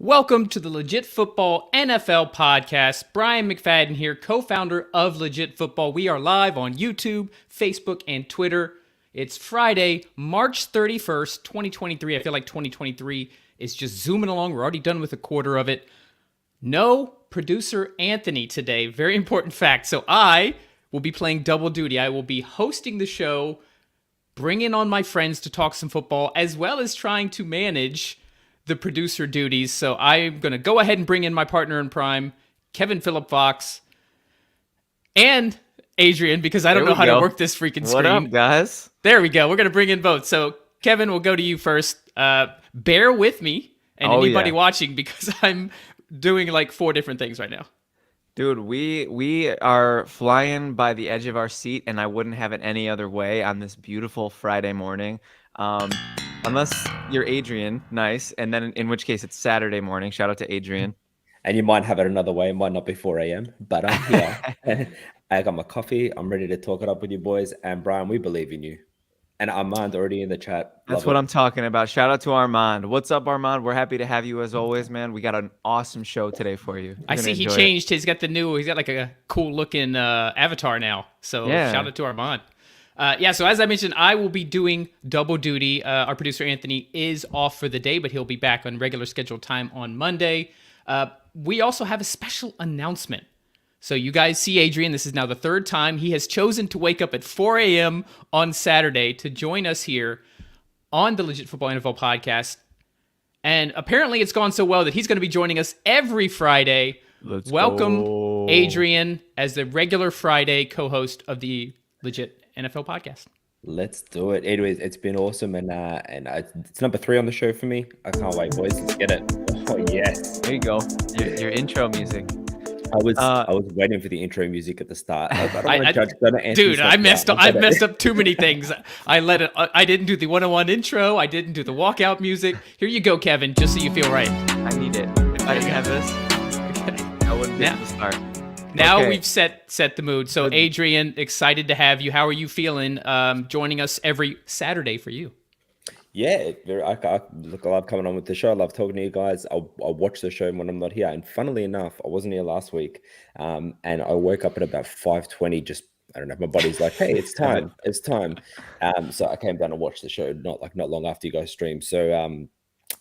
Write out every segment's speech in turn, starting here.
Welcome to the Legit Football NFL podcast. Brian McFadden here, co-founder of Legit Football. We are live on YouTube, Facebook, and Twitter. It's Friday, March 31st, 2023. I feel like 2023 is just zooming along. We're already done with a quarter of it. No producer Anthony today. Very important fact. So I will be playing double duty. I will be hosting the show, bringing on my friends to talk some football, as well as trying to manage the producer duties. So I'm going to go ahead and bring in my partner in crime, Phillip Fox, and Adrian, because I don't know how to work this freaking screen. What up, guys? There we go. We're going to bring in both. So Kevin, we'll go to you first. Bear with me and anybody watching, because I'm doing like 4 different things right now. Dude, we are flying by the edge of our seat, and I wouldn't have it any other way on this beautiful Friday morning. Unless you're Adrian, nice. And then in which case it's Saturday morning. Shout out to Adrian. And you might have it another way. It might not be 4 a.m. But I'm here. I got my coffee. I'm ready to talk it up with you boys. And Brian, we believe in you. And Armand already in the chat. That's what I'm talking about. Shout out to Armand. What's up, Armand? We're happy to have you as always, man. We got an awesome show today for you. I see he changed. He's got like a cool looking avatar now. So shout out to Armand. So as I mentioned, I will be doing double duty. Our producer, Anthony, is off for the day, but he'll be back on regular scheduled time on Monday. We also have a special announcement. So you guys see Adrian. This is now the 3rd time. He has chosen to wake up at 4 a.m. on Saturday to join us here on the Legit Football NFL podcast. And apparently it's gone so well that he's going to be joining us every Friday. Welcome, Adrian, as the regular Friday co-host of the Legit NFL podcast. Let's do it. Anyways, it's been awesome, and it's number 3 on the show for me. I can't wait, boys. Let's get it. Oh yes, there you go. Your intro music. I was waiting for the intro music at the start. I messed up too many things. I didn't do the 101 intro. I didn't do the walkout music. Here you go, Kevin, just so you feel right. I need it. If I didn't have this, I wouldn't be able to start. Now we've set the mood. So Adrian, excited to have you. How are you feeling joining us every Saturday for you? Yeah, I love coming on with the show. I love talking to you guys. I'll watch the show when I'm not here. And funnily enough, I wasn't here last week. And I woke up at about 5:20. Just, I don't know, my body's like, hey, it's time. It's time. So I came down and watched the show not long after you guys streamed. So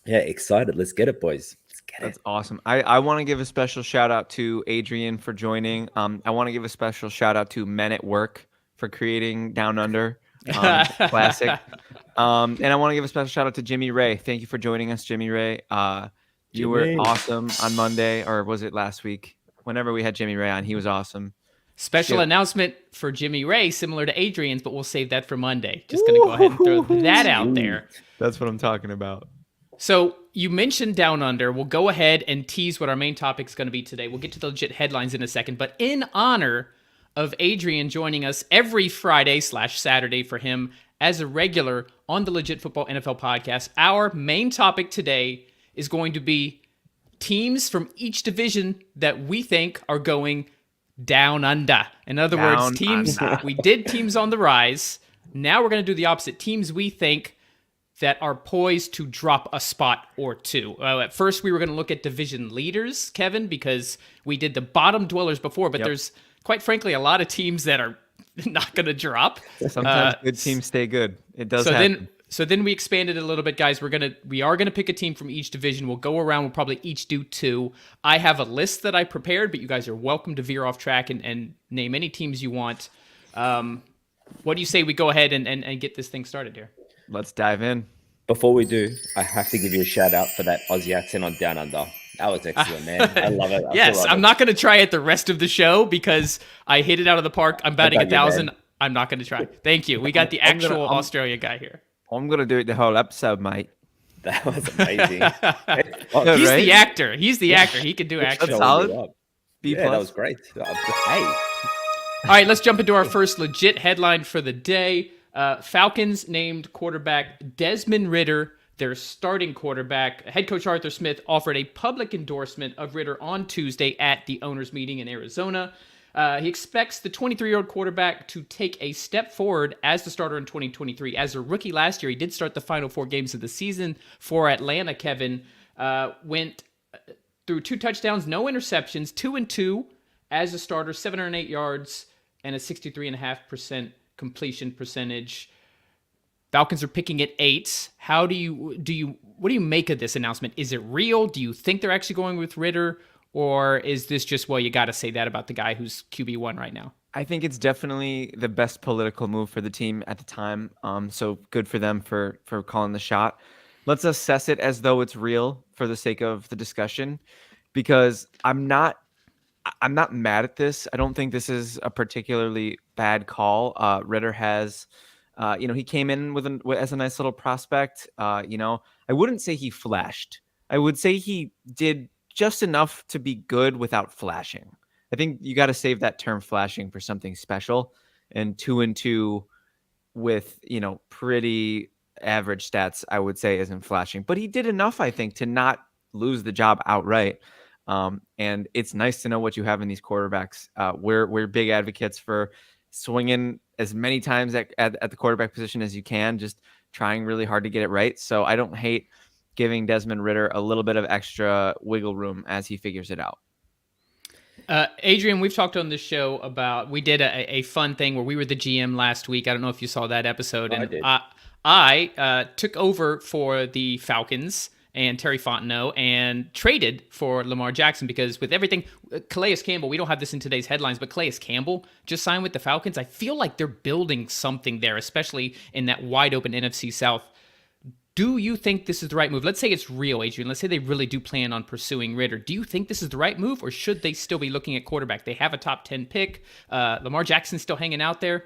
excited. Let's get it, boys. That's awesome. I want to give a special shout out to Adrian for joining. I want to give a special shout out to Men at Work for creating Down Under. Classic. And I want to give a special shout out to Jimmy Ray. Thank you for joining us, Jimmy Ray. You were awesome on Monday, or was it last week? Whenever we had Jimmy Ray on, he was awesome. Special announcement for Jimmy Ray, similar to Adrian's, but we'll save that for Monday. Just going to go ahead and throw that out there. That's what I'm talking about. So you mentioned Down Under. We'll go ahead and tease what our main topic is going to be today. We'll get to the legit headlines in a second. But in honor of Adrian joining us every Friday/Saturday for him as a regular on the Legit Football NFL podcast, our main topic today is going to be teams from each division that we think are going down under. In other words, teams, we did teams on the rise. Now we're going to do the opposite. Teams we think that are poised to drop a spot or two. At first, we were going to look at division leaders, Kevin, because we did the bottom dwellers before, but there's, quite frankly, a lot of teams that are not going to drop. Sometimes good teams stay good. It does happen. So then we expanded a little bit, guys. We are gonna pick a team from each division. We'll go around. We'll probably each do 2. I have a list that I prepared, but you guys are welcome to veer off track and name any teams you want. What do you say we go ahead and get this thing started here? Let's dive in. Before we do, I have to give you a shout out for that Aussie accent on Down Under. That was excellent, man. I love it. Yes, I'm not going to try it the rest of the show because I hit it out of the park. I'm batting 1,000. I'm not going to try. Thank you. We got the actual Australia guy here. I'm going to do it the whole episode, mate. That was amazing. He's the actor. He's the actor. He can do action. That's solid. B+. That was great. Hey. All right, let's jump into our first legit headline for the day. Falcons named quarterback Desmond Ridder their starting quarterback. Head coach Arthur Smith offered a public endorsement of Ridder on Tuesday at the owners' meeting in Arizona. He expects the 23-year-old quarterback to take a step forward as the starter in 2023. As a rookie last year, he did start the final 4 games of the season for Atlanta, Kevin. Went threw 2 touchdowns, no interceptions, 2-2 as a starter, 708 yards, and a 63.5% completion percentage. Falcons are picking at 8. What do you make of this announcement? Is it real? Do you think they're actually going with Ridder? Or is this just, well, you got to say that about the guy who's QB1 right now? I think it's definitely the best political move for the team at the time. So good for them for calling the shot. Let's assess it as though it's real for the sake of the discussion, because I'm not mad at this. I don't think this is a particularly bad call. Ridder has, he came in as a nice little prospect. I wouldn't say he flashed. I would say he did just enough to be good without flashing. I think you got to save that term flashing for something special. And 2-2 with, pretty average stats, I would say, isn't flashing. But he did enough, I think, to not lose the job outright. And it's nice to know what you have in these quarterbacks. We're big advocates for swinging as many times at the quarterback position as you can, just trying really hard to get it right. So I don't hate giving Desmond Ridder a little bit of extra wiggle room as he figures it out. Adrian, we've talked on this show about, we did a fun thing where we were the GM last week. I don't know if you saw that episode. I did. I took over for the Falcons and Terry Fontenot and traded for Lamar Jackson, because with everything, Calais Campbell, we don't have this in today's headlines, but Calais Campbell just signed with the Falcons. I feel like they're building something there, especially in that wide open NFC South. Do you think this is the right move? Let's say it's real, Adrian. Let's say they really do plan on pursuing Ridder. Do you think this is the right move, or should they still be looking at quarterback? They have a top 10 pick. Lamar Jackson's still hanging out there.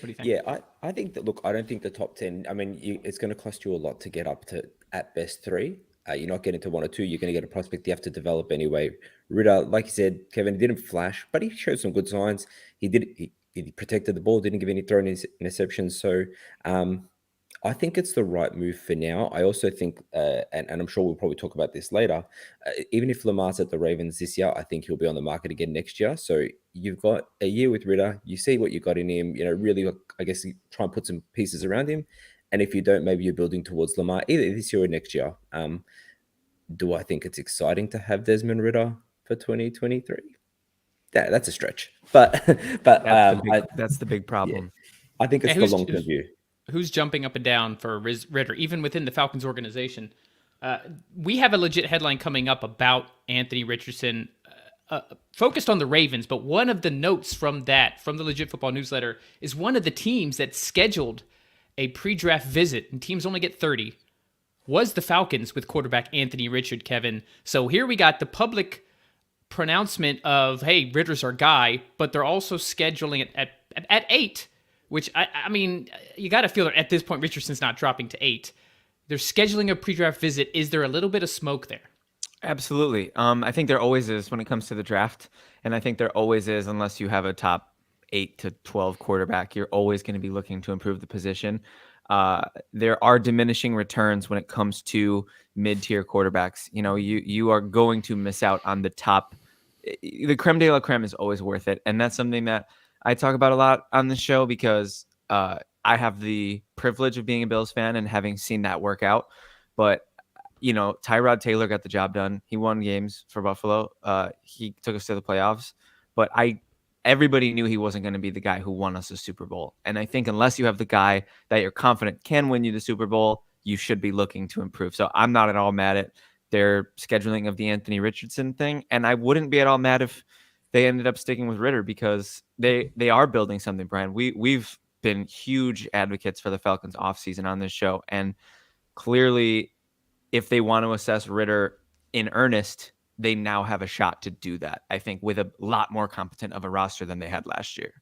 What do you think? Yeah, I think that, look, I don't think the top 10, it's going to cost you a lot to get up to, at best, 3. You're not getting to 1 or 2. You're going to get a prospect you have to develop anyway. Ridder, like you said, Kevin, didn't flash, but he showed some good signs. He protected the ball, didn't give any thrown interceptions. So, I think it's the right move for now. I also think, and I'm sure we'll probably talk about this later, even if Lamar's at the Ravens this year, I think he'll be on the market again next year. So you've got a year with Ridder. You see what you got in him. Really, I guess, you try and put some pieces around him. And if you don't, maybe you're building towards Lamar either this year or next year. Do I think it's exciting to have Desmond Ridder for 2023? That's a stretch. But that's the big problem. Yeah, I think it's the long-term view. Who's jumping up and down for Ridder, even within the Falcons organization? We have a legit headline coming up about Anthony Richardson, focused on the Ravens, but one of the notes from the Legit Football newsletter is one of the teams that scheduled a pre-draft visit, and teams only get 30, was the Falcons with quarterback Anthony Richardson, Kevin. So here we got the public pronouncement of, hey, Ridder's our guy, but they're also scheduling it at 8. Which, I mean, you got to feel that at this point, Richardson's not dropping to 8. They're scheduling a pre-draft visit. Is there a little bit of smoke there? Absolutely. I think there always is when it comes to the draft. And I think there always is, unless you have a top 8 to 12 quarterback, you're always going to be looking to improve the position. There are diminishing returns when it comes to mid-tier quarterbacks. You are going to miss out on the top. The creme de la creme is always worth it. And that's something that I talk about a lot on the show, because I have the privilege of being a Bills fan and having seen that work out. But, Tyrod Taylor got the job done. He won games for Buffalo. He took us to the playoffs. But everybody knew he wasn't going to be the guy who won us a Super Bowl. And I think unless you have the guy that you're confident can win you the Super Bowl, you should be looking to improve. So I'm not at all mad at their scheduling of the Anthony Richardson thing. And I wouldn't be at all mad if they ended up sticking with Ridder, because they are building something, Brian. We've been huge advocates for the Falcons offseason on this show. And clearly, if they want to assess Ridder in earnest, they now have a shot to do that, I think, with a lot more competent of a roster than they had last year.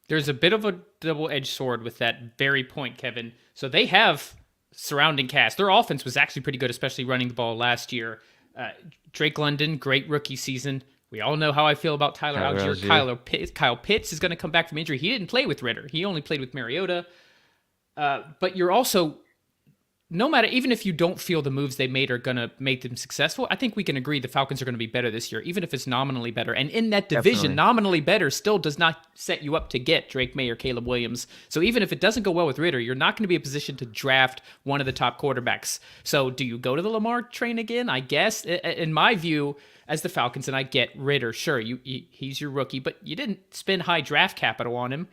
There's a bit of a double-edged sword with that very point, Kevin. So they have surrounding cast. Their offense was actually pretty good, especially running the ball last year. Drake London, great rookie season. We all know how I feel about Tyler Algier. Kyle Pitts is going to come back from injury. He didn't play with Ridder. He only played with Mariota. But you're also no matter, even if you don't feel the moves they made are going to make them successful, I think we can agree the Falcons are going to be better this year, even if it's nominally better. And in that division, Definitely. nominally better still does not set you up to get Drake May or Caleb Williams. So even if it doesn't go well with Ridder, you're not going to be in a position to draft one of the top quarterbacks. So do you go to the Lamar train again? I guess. In my view, as the Falcons, and I get Ridder, sure, he's your rookie, but you didn't spend high draft capital on him.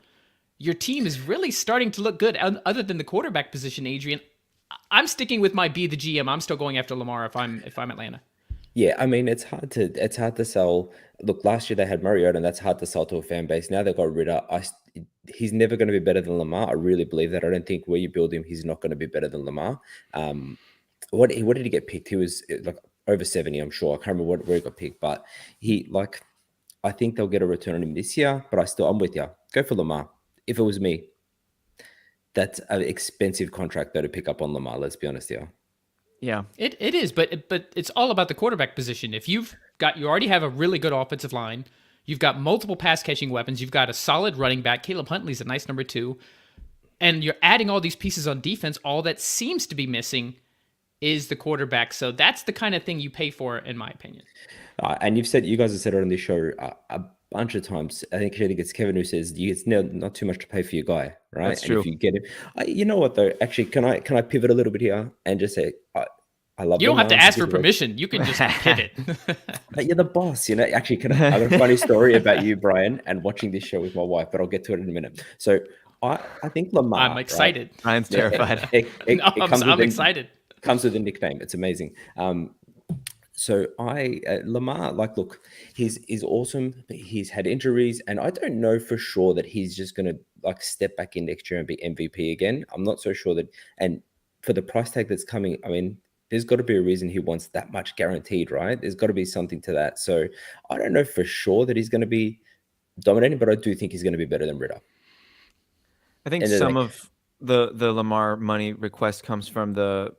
Your team is really starting to look good, other than the quarterback position, Adrian. I'm sticking with my be the GM. I'm still going after Lamar if I'm Atlanta. Yeah, I mean it's hard to sell. Look, last year they had Mariota, and that's hard to sell to a fan base. Now they've got Ridder. He's never going to be better than Lamar. I really believe that. I don't think where you build him, he's not going to be better than Lamar. What did he get picked? He was like over 70, I'm sure. I can't remember where he got picked, but I think they'll get a return on him this year. But I'm with you. Go for Lamar. If it was me, that's an expensive contract though to pick up on Lamar. Let's be honest here. Yeah, it is, but it's all about the quarterback position. If you already have a really good offensive line, you've got multiple pass catching weapons, you've got a solid running back. Caleb Huntley's a nice number 2, and you're adding all these pieces on defense. All that seems to be missing is the quarterback. So that's the kind of thing you pay for, in my opinion. And you guys have said it on this show a bunch of times. I think it's Kevin who says it's not too much to pay for your guy, right? That's true. And if you get him, you know what though? Actually, can I pivot a little bit here and just say I love. You don't have to ask for permission. You can just pivot. But you're the boss, you know. Actually, I have a funny story about you, Brian, and watching this show with my wife, but I'll get to it in a minute. So I think Lamar. I'm excited. Right? Ryan's terrified. I'm excited. Comes with a nickname. It's amazing. So Lamar, look, he's awesome. He's had injuries, and I don't know for sure that he's just going to step back in next year and be MVP again. I'm not so sure that, and for the price tag that's coming, I mean, there's got to be a reason he wants that much guaranteed, right? There's got to be something to that. So I don't know for sure that he's going to be dominating, but I do think he's going to be better than Ridder. I think some of the Lamar money request comes from the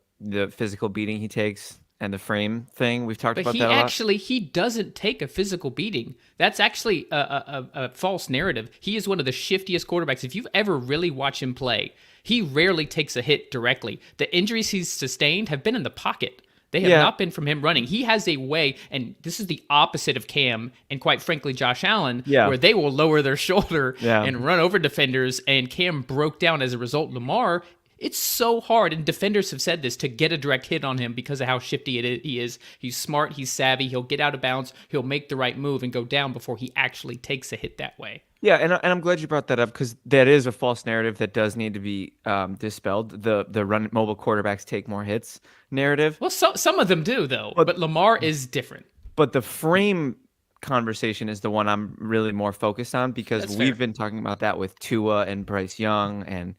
physical beating he takes and the frame thing. We've talked about that a lot. He doesn't take a physical beating. That's actually a false narrative. He is one of the shiftiest quarterbacks. If you've ever really watched him play, he rarely takes a hit directly. The injuries he's sustained have been in the pocket. They have not been from him running. He has a way, and this is the opposite of Cam and quite frankly Josh Allen, where they will lower their shoulder and run over defenders, and Cam broke down as a result. Lamar, it's so hard, and defenders have said this, to get a direct hit on him because of how shifty he is. He's smart, he's savvy, he'll get out of bounds, he'll make the right move and go down before he actually takes a hit that way. Yeah, and I'm glad you brought that up, because that is a false narrative that does need to be dispelled. The run mobile quarterbacks take more hits narrative. Well, some of them do, though, but Lamar is different. But the frame conversation is the one I'm really more focused on, because we've been talking about that with Tua and Bryce Young and,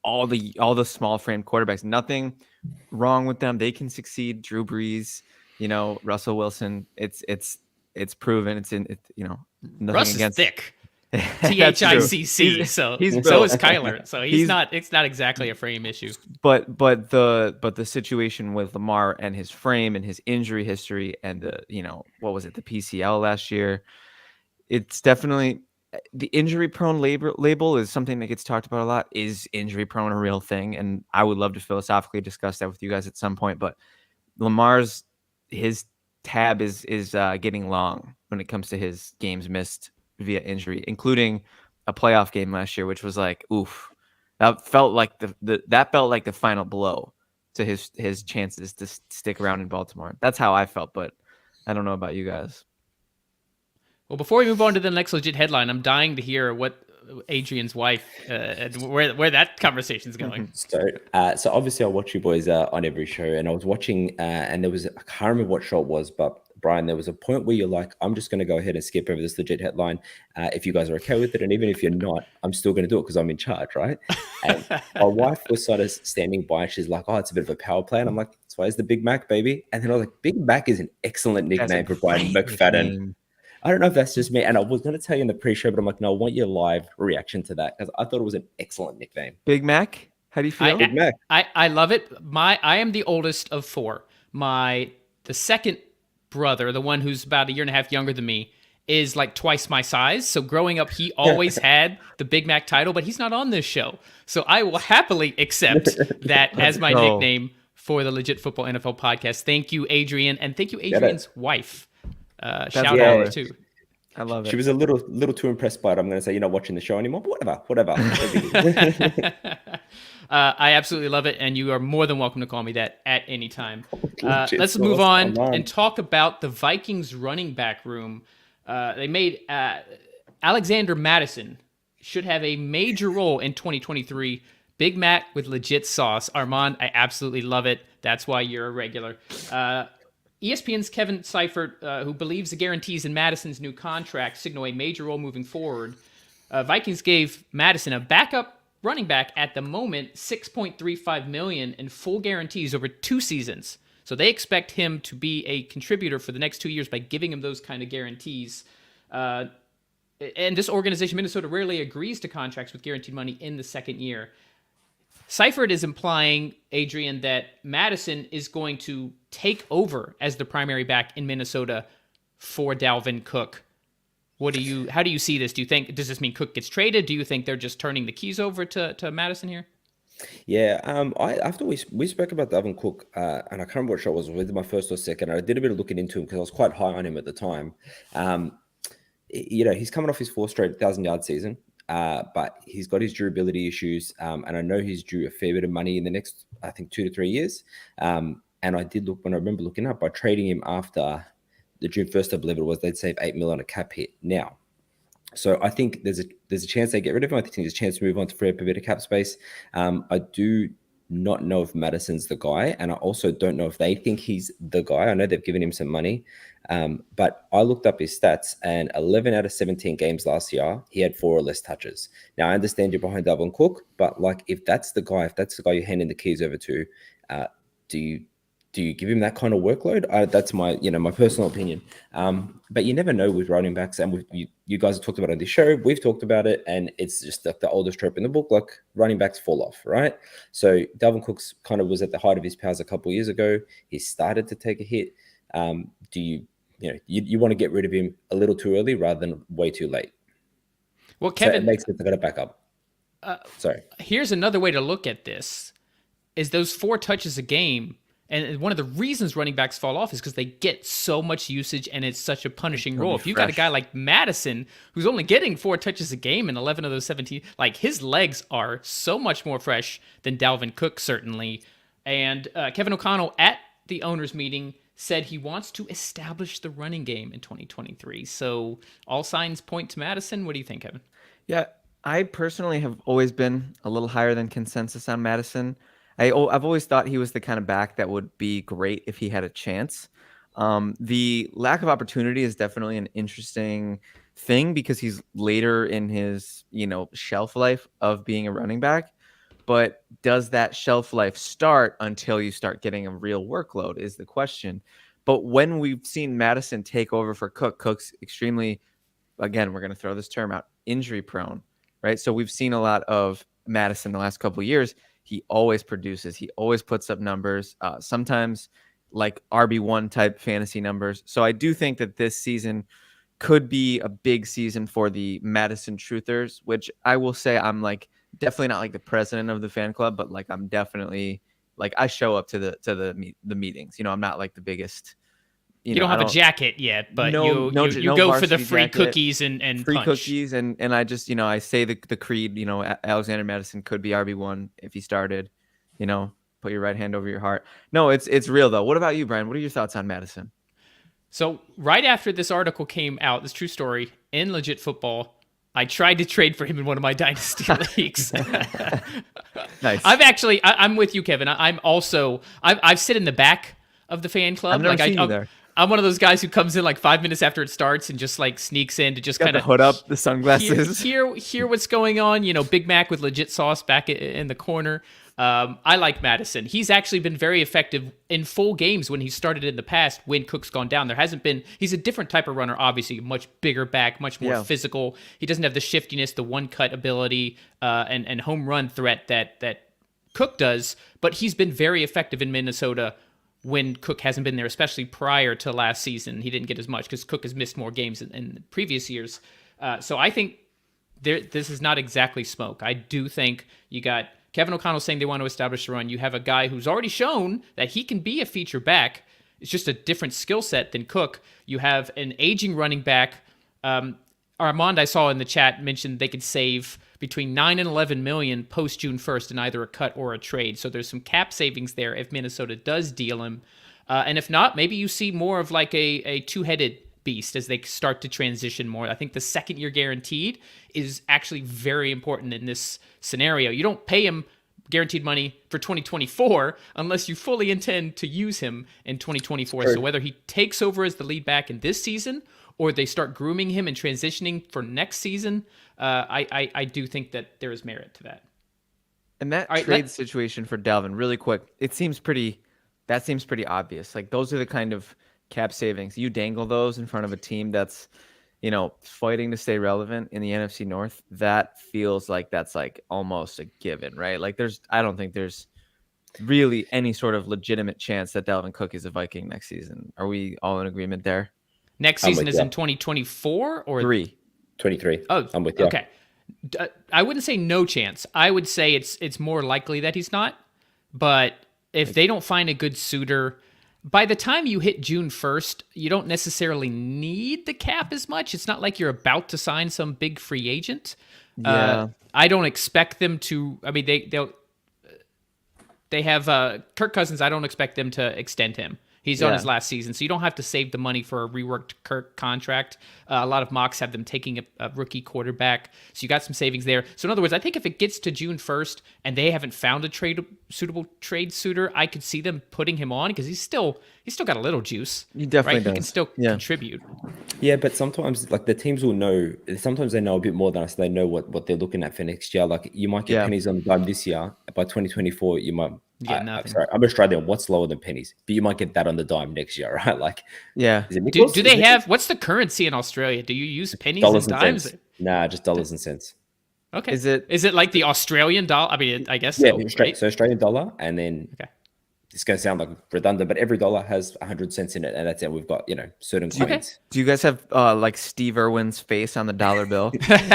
all the small frame quarterbacks. Nothing wrong with them. They can succeed. Drew Brees, Russell Wilson. It's proven. Nothing Russ against is thick. THICC. So is Kyler. So he's not. It's not exactly a frame issue. But the situation with Lamar and his frame and his injury history and what was it, the PCL last year? It's definitely. The injury-prone label is something that gets talked about a lot. Is injury-prone a real thing? And I would love to philosophically discuss that with you guys at some point. But his tab is getting long when it comes to his games missed via injury, including a playoff game last year, which was like, oof. That felt like the final blow to his chances to stick around in Baltimore. That's how I felt, but I don't know about you guys. Well, before we move on to the next legit headline, I'm dying to hear what Adrian's wife, where that conversation's going. So obviously I watch you boys on every show, and I was watching, and I can't remember what show it was, but Brian, there was a point where you're like, I'm just going to go ahead and skip over this legit headline. If you guys are okay with it, and even if you're not, I'm still going to do it because I'm in charge, right? And my wife was sort of standing by, and she's like, oh, it's a bit of a power play. And I'm like, that's why it's the Big Mac, baby. And then I was like, Big Mac is an excellent nickname for Brian McFadden. I don't know if that's just me. And I was going to tell you in the pre-show, but I'm like, no, I want your live reaction to that, because I thought it was an excellent nickname. Big Mac? How do you feel? Big Mac. I love it. I am the oldest of 4. The second brother, the one who's about a year and a half younger than me, is like twice my size. So growing up, he always had the Big Mac title, but he's not on this show. So I will happily accept that as my nickname for the Legit Football NFL podcast. Thank you, Adrian. And thank you, Adrian's wife. Shout out too. I love it. She was a little too impressed by it. I'm going to say you're not watching the show anymore, but whatever. I absolutely love it, and you are more than welcome to call me that at any time. Let's move on and talk about the Vikings running back room. They made Alexander Mattison should have a major role in 2023. Big Mac with legit sauce. Armand, I absolutely love it. That's why you're a regular. ESPN's Kevin Seifert, who believes the guarantees in Madison's new contract signal a major role moving forward. Vikings gave Mattison, a backup running back at the moment, $6.35 million in full guarantees over 2 seasons. So they expect him to be a contributor for the next 2 years by giving him those kind of guarantees. And this organization, Minnesota, rarely agrees to contracts with guaranteed money in the second year. Seifert is implying, Adrian, that Mattison is going to take over as the primary back in Minnesota for Dalvin Cook. How do you see this? Does this mean Cook gets traded? Do you think they're just turning the keys over to Mattison here? Yeah, after we spoke about Dalvin Cook, and I can't remember what show it was, whether my first or second. I did a bit of looking into him because I was quite high on him at the time. He's coming off his 4th straight 1,000-yard season. But he's got his durability issues, and I know he's due a fair bit of money in the next, I think, 2 to 3 years. And I did look, when I remember looking up, by trading him after the June 1st, I believe it was, they'd save $8 million on a cap hit now. So I think there's a chance they get rid of him. I think there's a chance to move on to free up a bit of cap space. I do not know if Madison's the guy, and I also don't know if they think he's the guy. I know they've given him some money, but I looked up his stats, and 11 out of 17 games last year, he had 4 or less touches. Now, I understand you're behind Dalvin Cook, but like if that's the guy you're handing the keys over to, do you give him that kind of workload? That's my my personal opinion. But you never know with running backs, and you guys have talked about it on this show. We've talked about it, and it's just like the oldest trope in the book. Like running backs fall off, right? So Dalvin Cook's kind of was at the height of his powers a couple of years ago. He started to take a hit. Do you want to get rid of him a little too early rather than way too late? Well, Kevin, so it makes sense to go to back up. Sorry. Here's another way to look at this: is those 4 touches a game. And one of the reasons running backs fall off is because they get so much usage and it's such a punishing role. If you got a guy like Mattison who's only getting 4 touches a game and 11 of those 17, like his legs are so much more fresh than Dalvin Cook, certainly. And Kevin O'Connell at the owners' meeting said he wants to establish the running game in 2023. So all signs point to Mattison. What do you think, Kevin? Yeah, I personally have always been a little higher than consensus on Mattison. I've always thought he was the kind of back that would be great if he had a chance. The lack of opportunity is definitely an interesting thing because he's later in his, shelf life of being a running back. But does that shelf life start until you start getting a real workload is the question. But when we've seen Mattison take over for Cook's extremely, again, we're going to throw this term out, injury prone, right? So we've seen a lot of Mattison the last couple of years. He always produces. He always puts up numbers, sometimes like RB1 type fantasy numbers. So I do think that this season could be a big season for the Mattison truthers, which I will say I'm like definitely not like the president of the fan club, but like I'm definitely like I show up to the meetings. I'm not like the biggest. You don't have a jacket yet, but you go for the free cookies and free punch. Cookies and I just I say the creed. Alexander Mattison could be RB1 if he started. Put your right hand over your heart. No, it's real though. What about you, Brian? What are your thoughts on Mattison? So right after this article came out, this true story in Legit Football, I tried to trade for him in one of my dynasty leagues. Nice. I'm with you, Kevin. I've sit in the back of the fan club. I've never seen you there. I'm one of those guys who comes in like 5 minutes after it starts and just like sneaks in to just kind of hood up, the sunglasses, hear what's going on. Big Mac with legit sauce back in the corner. I like Mattison. He's actually been very effective in full games when he started in the past when Cook's gone down. He's a different type of runner, obviously, much bigger back, much more physical. He doesn't have the shiftiness, the one-cut ability, and home run threat that Cook does, but he's been very effective in Minnesota when Cook hasn't been there, especially prior to last season. He didn't get as much because Cook has missed more games in previous years. So I think this is not exactly smoke. I do think you got Kevin O'Connell saying they want to establish the run. You have a guy who's already shown that he can be a feature back. It's just a different skill set than Cook. You have an aging running back. Armand, I saw in the chat, mentioned they could save between 9 and 11 million post June 1st in either a cut or a trade. So there's some cap savings there if Minnesota does deal him. And if not, maybe you see more of like a two-headed beast as they start to transition more. I think the second-year guaranteed is actually very important in this scenario. You don't pay him guaranteed money for 2024 unless you fully intend to use him in 2024. Sure. So whether he takes over as the lead back in this season or they start grooming him and transitioning for next season, I do think that there is merit to that. And that trade situation for Dalvin, really quick, that seems pretty obvious. Like those are the kind of cap savings. You dangle those in front of a team that's, fighting to stay relevant in the NFC North. That feels like that's like almost a given, right? Like I don't think there's really any sort of legitimate chance that Dalvin Cook is a Viking next season. Are we all in agreement there? Next season is in 2024 or 23. Oh, I'm with you. Okay. I wouldn't say no chance. I would say it's more likely that he's not. But if they don't find a good suitor, by the time you hit June 1st, you don't necessarily need the cap as much. It's not like you're about to sign some big free agent. Yeah. I don't expect them to. I mean, they have Kirk Cousins. I don't expect them to extend him. He's on his last season, so you don't have to save the money for a reworked Kirk contract. A lot of mocks have them taking a rookie quarterback, so you got some savings there. So in other words, I think if it gets to June 1st and they haven't found a suitable trade suitor, I could see them putting him on because he's still got a little juice. He definitely does. He can still contribute. Yeah, but sometimes like the teams will know. Sometimes they know a bit more than us. They know what they're looking at for next year. Like you might get pennies on the dime this year. By 2024, you might. Sorry, I'm Australian. What's lower than pennies? But you might get that on the dime next year, right? Like, do they have? What's the currency in Australia? Do you use pennies and dimes? Cents. Nah, just dollars and cents. Okay. Is it like the Australian dollar? I mean, I guess. Yeah, so, right? So Australian dollar, and then it's going to sound like redundant, but every dollar has 100 cents in it, and that's it. We've got certain coins. Do you guys have like Steve Irwin's face on the dollar bill?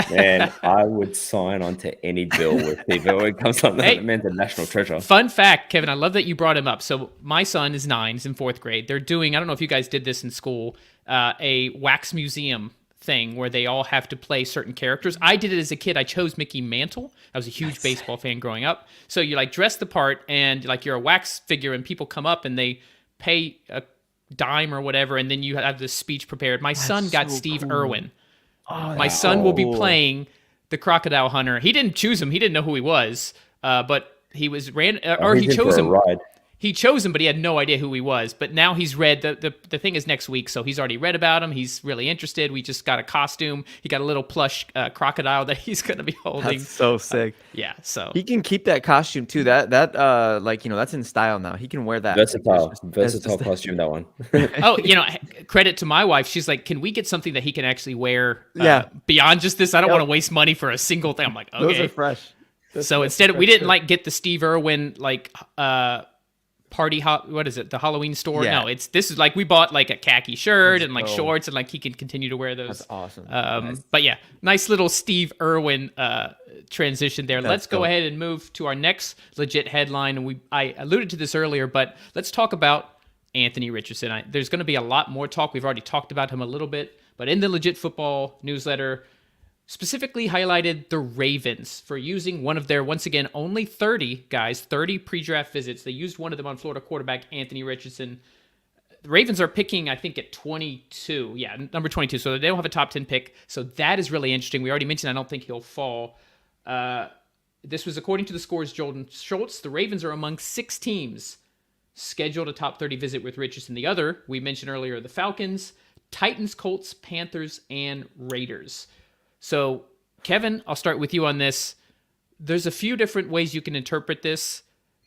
Man, I would sign onto any bill where Steve Irwin comes on. That man's a national treasure. Fun fact, Kevin, I love that you brought him up. So my son is 9, he's in 4th grade. They're doing, I don't know if you guys did this in school, a wax museum thing where they all have to play certain characters. I did it as a kid. I chose Mickey Mantle. I was a huge baseball fan growing up. So you like dress the part and like you're a wax figure and people come up and they pay a dime or whatever and then you have this speech prepared. My son got Steve Irwin. My son will be playing the Crocodile Hunter. He didn't choose him. He didn't know who he was. But he was he chose him. He chose him, but he had no idea who he was. But now he's read the thing is next week, so he's already read about him. He's really interested. We just got a costume. He got a little plush crocodile that he's going to be holding. That's so sick. So he can keep that costume too. That that's in style now. He can wear that. Versatile costume. That one. Credit to my wife. She's like, can we get something that he can actually wear? Beyond just this, I don't want to waste money for a single thing. I'm like, okay, those are fresh. So instead, we didn't get the Steve Irwin party what is it, the Halloween store? No, this is like we bought like a khaki shirt and like shorts and like he can continue to wear those. That's awesome. Nice. But yeah, nice little Steve Irwin transition there. Let's go ahead and move to our next legit headline. And I alluded to this earlier, but let's talk about Anthony Richardson. There's going to be a lot more talk. We've already talked about him a little bit, but in the Legit Football newsletter, specifically highlighted the Ravens for using one of their, once again, only 30 pre-draft visits. They used one of them on Florida quarterback Anthony Richardson. The Ravens are picking, I think, at 22. Yeah, number 22. So they don't have a top 10 pick. So that is really interesting. We already mentioned I don't think he'll fall. This was according to the Score's Jordan Schultz. The Ravens are among 6 teams scheduled a top 30 visit with Richardson. The other, we mentioned earlier, the Falcons, Titans, Colts, Panthers, and Raiders. So, Kevin, I'll start with you on this. There's a few different ways you can interpret this,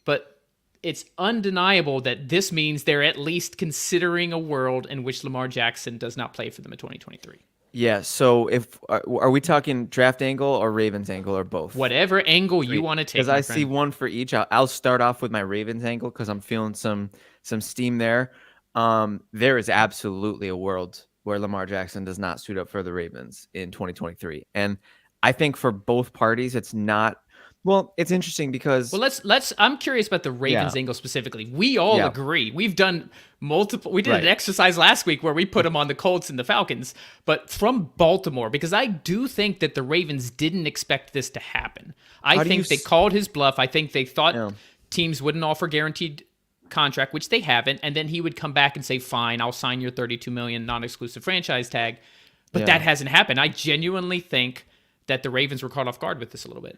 but it's undeniable that this means they're at least considering a world in which Lamar Jackson does not play for them in 2023. Yeah, so are we talking draft angle or Ravens angle or both? Whatever angle you want to take. Because I see one for each. I'll start off with my Ravens angle because I'm feeling some some steam there. There is absolutely a world where Lamar Jackson does not suit up for the Ravens in 2023. And I think for both parties, it's not. Well, it's interesting because Well, let's. I'm curious about the Ravens angle specifically. We all agree. We've done multiple. We did an exercise last week where we put them on the Colts and the Falcons, but from Baltimore, because I do think that the Ravens didn't expect this to happen. I think they called his bluff. I think they thought teams wouldn't offer guaranteed contract, which they haven't, and then he would come back and say, "Fine, I'll sign your $32 million non-exclusive franchise tag." But that hasn't happened. I genuinely think that the Ravens were caught off guard with this a little bit.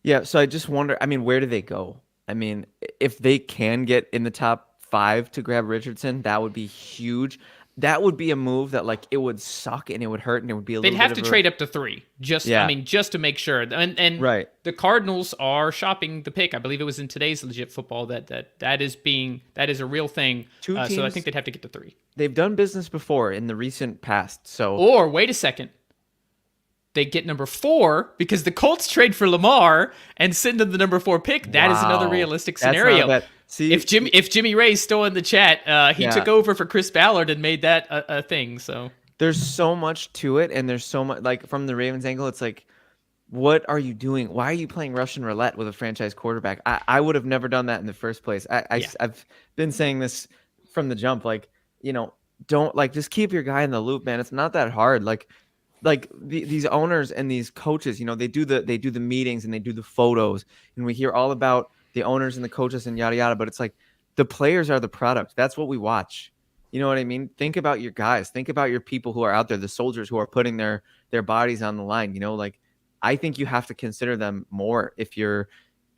Yeah, so I just wonder, I mean, where do they go? I mean, if they can get in the top 5 to grab Richardson, that would be huge. That would be a move that, like, it would suck and it would hurt and it would be a little They'd have to trade up to 3. Just to make sure. And the Cardinals are shopping the pick. I believe it was in today's Legit Football that is a real thing. So I think they'd have to get to 3. They've done business before in the recent past. So or wait a second. They get number 4 because the Colts trade for Lamar and send them the number 4 pick. That is another realistic scenario. See, if Jimmy Ray's still in the chat, he took over for Chris Ballard and made that a thing. So there's so much to it, and there's so much, like, from the Ravens angle, it's like, what are you doing? Why are you playing Russian roulette with a franchise quarterback? I would have never done that in the first place. I've been saying this from the jump, like, don't, like, just keep your guy in the loop, man. It's not that hard. Like these owners and these coaches, they do the meetings and they do the photos, and we hear all about the owners and the coaches and yada yada. But it's like the players are the product. That's what we watch. You know what I mean? Think about your guys. Think about your people who are out there, the soldiers who are putting their bodies on the line. Like, I think you have to consider them more if you're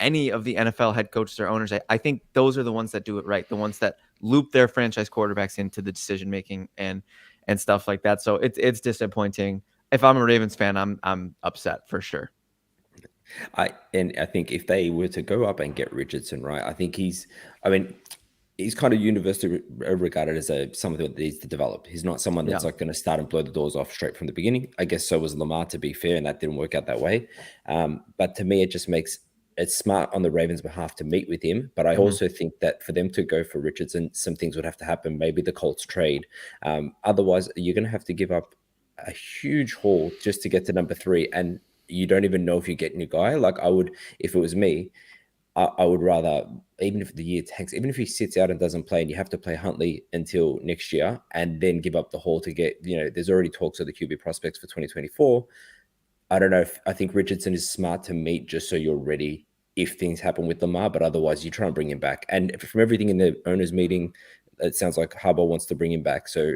any of the NFL head coaches or owners. I think those are the ones that do it right, the ones that loop their franchise quarterbacks into the decision making and stuff like that. So it's disappointing. If I'm a Ravens fan, I'm upset for sure. I think if they were to go up and get Richardson, right, I think he's kind of universally regarded as someone that needs to develop. He's not someone that's like going to start and blow the doors off straight from the beginning. I guess so was Lamar, to be fair, and that didn't work out that way. But to me, it just makes it smart on the Ravens' behalf to meet with him. But I also think that for them to go for Richardson, some things would have to happen. Maybe the Colts trade. Otherwise, you're going to have to give up a huge haul just to get to number 3, and you don't even know if you're getting your guy. Like, I would, if it was me, I would rather, even if the year tanks, even if he sits out and doesn't play and you have to play Huntley until next year and then give up the haul to get, there's already talks of the QB prospects for 2024. I don't know I think Richardson is smart to meet just so you're ready if things happen with Lamar, but otherwise you try and bring him back. And from everything in the owners meeting, it sounds like Harbaugh wants to bring him back. So,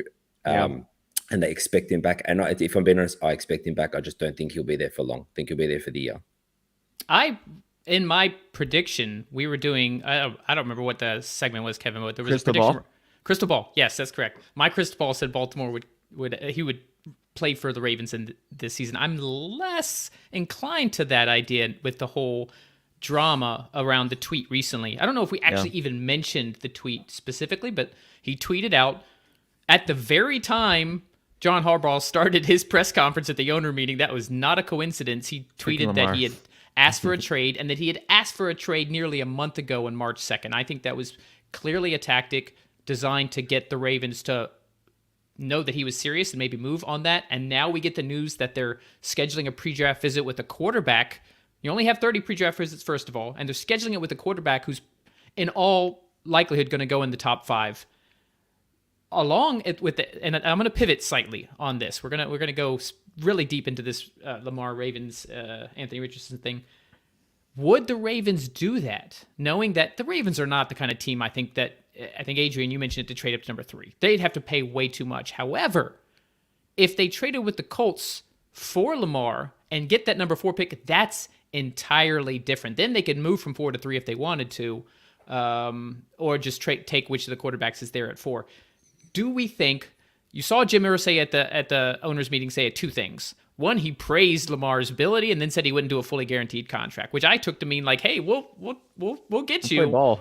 and they expect him back. And if I'm being honest, I expect him back. I just don't think he'll be there for long. I think he'll be there for the year. In my prediction, we were doing, I don't remember what the segment was, Kevin, but there was Crystal a prediction. Ball? Crystal Ball. Yes, that's correct. My crystal ball said Baltimore would play for the Ravens in this season. I'm less inclined to that idea with the whole drama around the tweet recently. I don't know if we actually even mentioned the tweet specifically, but he tweeted out at the very time John Harbaugh started his press conference at the owner meeting. That was not a coincidence. He tweeted that he had asked for a trade and that he had asked for a trade nearly a month ago on March 2nd. I think that was clearly a tactic designed to get the Ravens to know that he was serious and maybe move on that. And now we get the news that they're scheduling a pre-draft visit with a quarterback. You only have 30 pre-draft visits, first of all, and they're scheduling it with a quarterback who's in all likelihood going to go in the top 5. Along with it, and I'm going to pivot slightly on this. We're gonna go really deep into this Lamar Ravens Anthony Richardson thing. Would the Ravens do that, knowing that the Ravens are not the kind of team I think Adrian, you mentioned it, to trade up to number 3? They'd have to pay way too much. However, if they traded with the Colts for Lamar and get that number 4 pick, that's entirely different. Then they could move from 4 to 3 if they wanted to, or just take which of the quarterbacks is there at 4. Do we think, you saw Jim Irsay at the owners meeting say 2 things. One, he praised Lamar's ability and then said he wouldn't do a fully guaranteed contract, which I took to mean like, hey, we'll get you ball.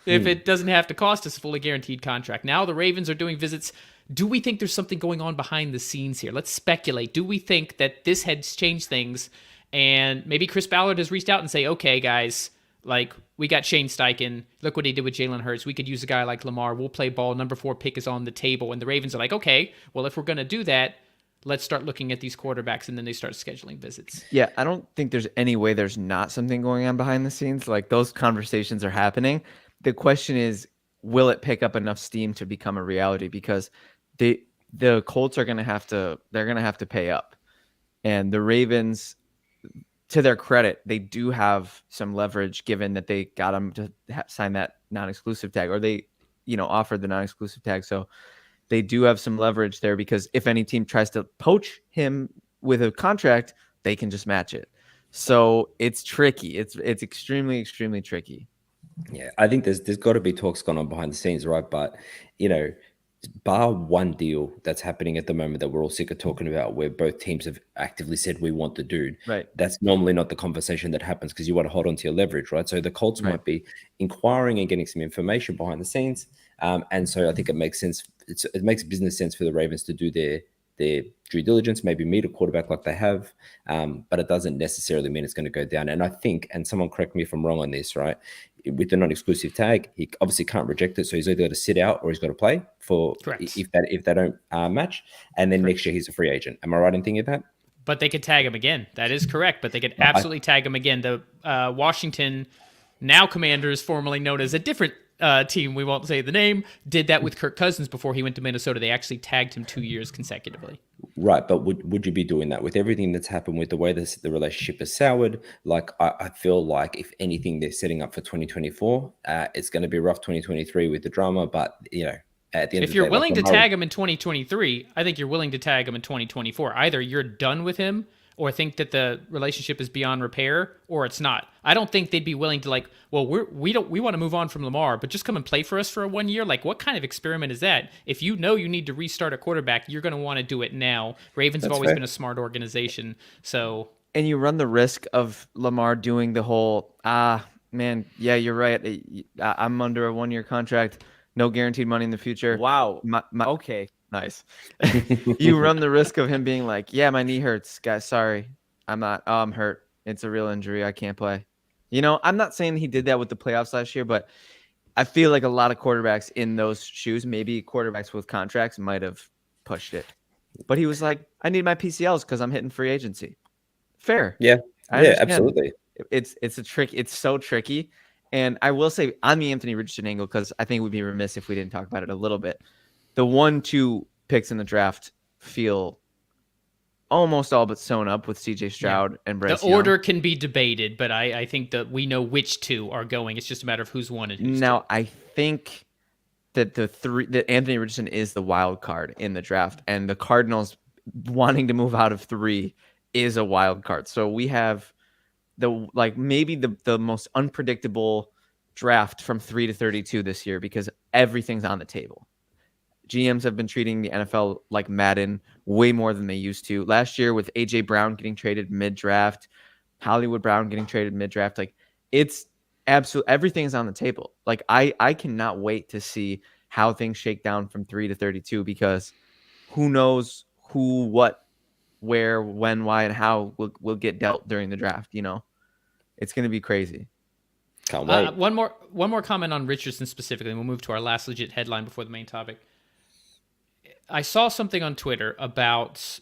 if it doesn't have to cost us a fully guaranteed contract. Now the Ravens are doing visits. Do we think there's something going on behind the scenes here? Let's speculate. Do we think that this has changed things and maybe Chris Ballard has reached out and say, okay, guys, Like, we got Shane Steichen. Look what he did with Jalen Hurts. We could use a guy like Lamar. We'll play ball. Number 4 pick is on the table. And the Ravens are like, okay, well, if we're going to do that, let's start looking at these quarterbacks. And then they start scheduling visits. Yeah, I don't think there's any way there's not something going on behind the scenes. Like, those conversations are happening. The question is, will it pick up enough steam to become a reality? Because the Colts are going to have to pay up. And the Ravens, to their credit, they do have some leverage given that they got him to sign that non-exclusive tag, or they, offered the non-exclusive tag. So they do have some leverage there, because if any team tries to poach him with a contract, they can just match it. So it's tricky. It's extremely, extremely tricky. Yeah, I think there's got to be talks going on behind the scenes, right? But, bar one deal that's happening at the moment that we're all sick of talking about, where both teams have actively said we want the dude. Right. That's normally not the conversation that happens, because you want to hold on to your leverage, right? So the Colts might be inquiring and getting some information behind the scenes. And so I think it makes sense. It makes business sense for the Ravens to do their due diligence, maybe meet a quarterback like they have. But it doesn't necessarily mean it's going to go down. And I think, and someone correct me if I'm wrong on this, right? With the non-exclusive tag, he obviously can't reject it. So he's either got to sit out or he's got to play for if they don't match. And then next year he's a free agent. Am I right in thinking that? But they could tag him again. That is correct. But they could absolutely tag him again. The Washington, now Commanders, formerly known as a different team, we won't say the name, did that with Kirk Cousins before he went to Minnesota. They actually tagged him 2 years consecutively. Right, but would you be doing that with everything that's happened, with the way the relationship is soured? Like, I feel like if anything, they're setting up for 2024. It's going to be rough 2023 with the drama, but at the end of the day, if you're willing to tag him in 2023, I think you're willing to tag him in 2024. Either you're done with him, or think that the relationship is beyond repair, or it's not. I don't think they'd be willing to we want to move on from Lamar, but just come and play for us for 1 year. Like, what kind of experiment is that? If you need to restart a quarterback, you're going to want to do it now. Ravens have always been a smart organization. So, and you run the risk of Lamar doing the whole, man, yeah, you're right. I'm under a 1 year contract, no guaranteed money in the future. Wow. Okay. Nice. You run the risk of him being like, yeah, my knee hurts, guys. Sorry. I'm not. Oh, I'm hurt. It's a real injury. I can't play. I'm not saying he did that with the playoffs last year, but I feel like a lot of quarterbacks in those shoes, maybe quarterbacks with contracts, might have pushed it. But he was like, I need my PCLs because I'm hitting free agency. Fair. Yeah. Yeah, absolutely. It's a trick. It's so tricky. And I will say, on the Anthony Richardson angle, because I think we'd be remiss if we didn't talk about it a little bit. The 1-2 picks in the draft feel almost all but sewn up with CJ Stroud and Bryce Young. The order can be debated, but I think that we know which two are going. It's just a matter of who's one and who's now, two. I think that that Anthony Richardson is the wild card in the draft, and the Cardinals wanting to move out of 3 is a wild card. So we have maybe the most unpredictable draft from 3 to 32 this year, because everything's on the table. GMs have been treating the NFL like Madden way more than they used to. Last year, with A.J. Brown getting traded mid-draft, Hollywood Brown getting traded mid-draft, it's absolutely everything is on the table. I cannot wait to see how things shake down from 3 to 32, because who knows who, what, where, when, why, and how will get dealt during the draft. It's going to be crazy. Can't wait. One more comment on Richardson specifically, and we'll move to our last legit headline before the main topic. I saw something on Twitter about,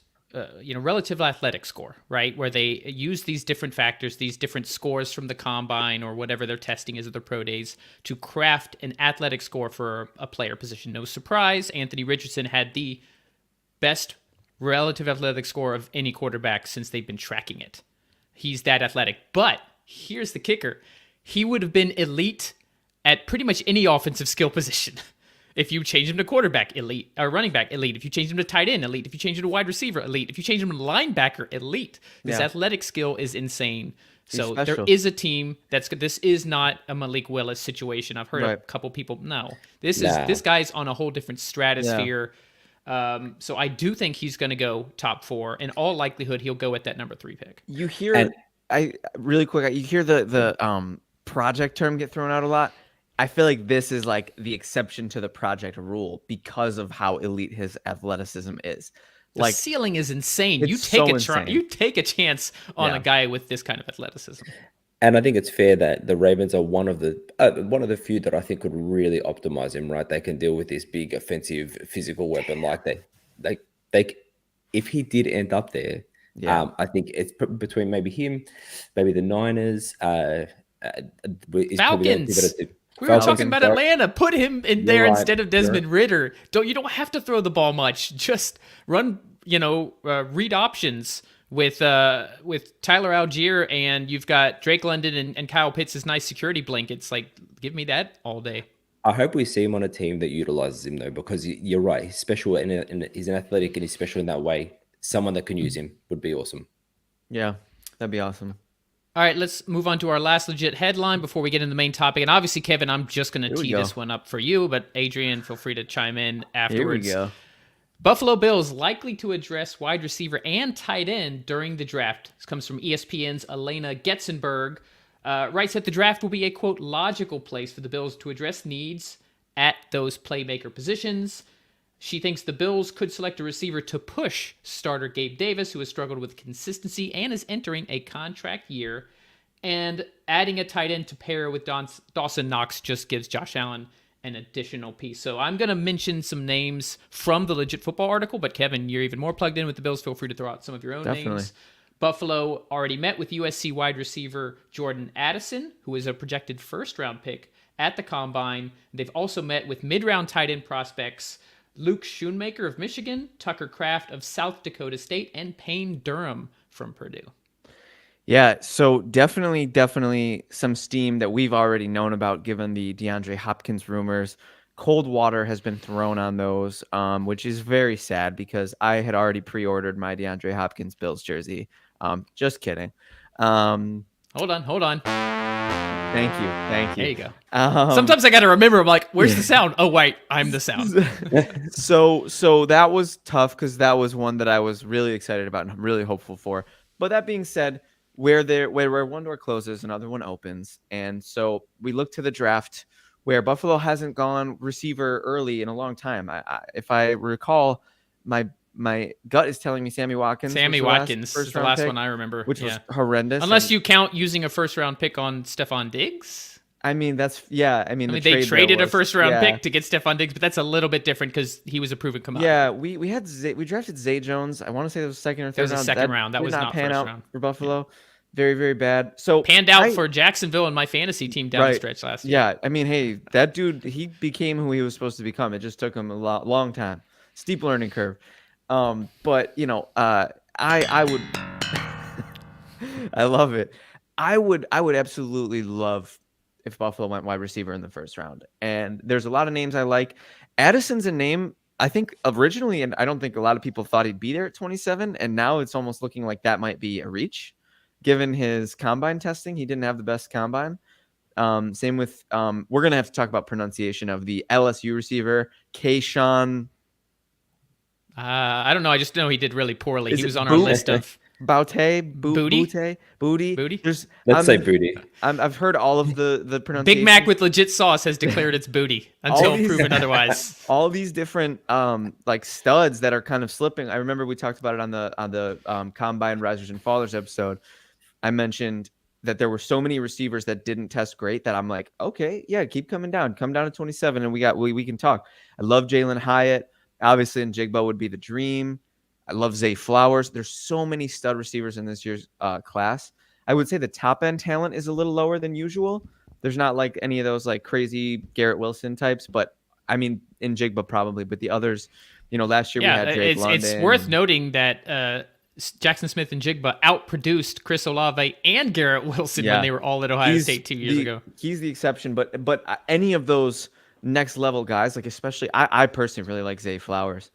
relative athletic score, right? Where they use these different factors, these different scores from the combine or whatever their testing is at their pro days to craft an athletic score for a player position. No surprise, Anthony Richardson had the best relative athletic score of any quarterback since they've been tracking it. He's that athletic. But here's the kicker. He would have been elite at pretty much any offensive skill position. If you change him to quarterback, elite. Or running back, elite. If you change him to tight end, elite. If you change him to wide receiver, elite. If you change him to linebacker, elite. His athletic skill is insane. So there is a team this is not a Malik Willis situation. I've heard a couple people, this guy's on a whole different stratosphere. Yeah. So I do think he's going to go top 4. In all likelihood, he'll go at that number 3 pick. You hear, really quick, you hear the project term get thrown out a lot. I feel like this is like the exception to the project rule because of how elite his athleticism is. The ceiling is insane. You take take a chance on a guy with this kind of athleticism. And I think it's fair that the Ravens are one of the few that I think could really optimize him. Right, they can deal with this big offensive physical weapon like they if he did end up there. Yeah. I think it's between maybe him, maybe the Niners. Is probably going to give Falcons. it to We were talking Falcons. about Sorry. Atlanta. Put him in You're there right. instead of Desmond Ridder. You don't have to throw the ball much. Just run, read options with Tyler Algier, and you've got Drake London and Kyle Pitts as nice security blankets. Like, give me that all day. I hope we see him on a team that utilizes him though, because you're right. He's special and he's an athletic and he's special in that way. Someone that can use him would be awesome. Yeah, that'd be awesome. All right, let's move on to our last legit headline before we get into the main topic. And obviously, Kevin, I'm just going to tee this one up for you, but Adrian, feel free to chime in afterwards. Here we go. Buffalo Bills likely to address wide receiver and tight end during the draft. This comes from ESPN's Elena Getzenberg. Writes that the draft will be a, quote, logical place for the Bills to address needs at those playmaker positions. She thinks the Bills could select a receiver to push starter Gabe Davis, who has struggled with consistency and is entering a contract year. And adding a tight end to pair with Dawson Knox just gives Josh Allen an additional piece. So I'm going to mention some names from the Legit Football article, but Kevin, you're even more plugged in with the Bills. Feel free to throw out some of your own names. Buffalo already met with USC wide receiver Jordan Addison, who is a projected first-round pick at the Combine. They've also met with mid-round tight end prospects Luke Schoonmaker of Michigan, Tucker Kraft of South Dakota State, and Payne Durham from Purdue. Yeah, so definitely some steam that we've already known about given the DeAndre Hopkins rumors. Cold water has been thrown on those, which is very sad because I had already pre-ordered my DeAndre Hopkins Bills jersey. Just kidding. Hold on. Thank you. There you go. Sometimes I got to remember, I'm like, where's the sound? Oh, wait, I'm the sound. So that was tough because that was one that I was really excited about and really hopeful for. But that being said, where one door closes, another one opens. And so we look to the draft where Buffalo hasn't gone receiver early in a long time. If I recall, my gut is telling me Sammy Watkins. Sammy Watkins is the last one I remember. Which was horrendous. Unless you count using a first-round pick on Stephon Diggs. I mean, they traded a first-round pick to get Stephon Diggs, but that's a little bit different because he was a proven commodity. Yeah, we drafted Zay Jones. I want to say it was second or third round. It was a second round. That was not pan first out round. For Buffalo. Yeah. Very, very bad. So panned out for Jacksonville and my fantasy team down the stretch last year. Yeah, I mean, hey, that dude, he became who he was supposed to become. It just took him a long time. Steep learning curve. But I would I love it. I would absolutely love if Buffalo went wide receiver in the first round. And there's a lot of names I like. Addison's a name I think originally, and I don't think a lot of people thought he'd be there at 27. And now it's almost looking like that might be a reach given his combine testing. He didn't have the best combine. Same with, we're going to have to talk about pronunciation of the LSU receiver, Kayshawn. I don't know. I just know he did really poorly. He was on our list of Booty. Let's say Booty. I've heard all of the pronunciation. Big Mac with legit sauce has declared it's Booty until proven otherwise. All these different like studs that are kind of slipping. I remember we talked about it on the Combine Risers and Fallers episode. I mentioned that there were so many receivers that didn't test great that I'm like, okay, yeah, keep coming down. Come down to 27 and we can talk. I love Jalen Hyatt. Obviously, Njigba would be the dream. I love Zay Flowers. There's so many stud receivers in this year's class. I would say the top end talent is a little lower than usual. There's not like any of those like crazy Garrett Wilson types, but I mean, Njigba probably, but the others, last year we had Drake London. It's worth noting that Jackson Smith and Njigba outproduced Chris Olave and Garrett Wilson when they were all at Ohio State 2 years ago. He's the exception, but any of those next level guys, like especially I personally really like Zay Flowers.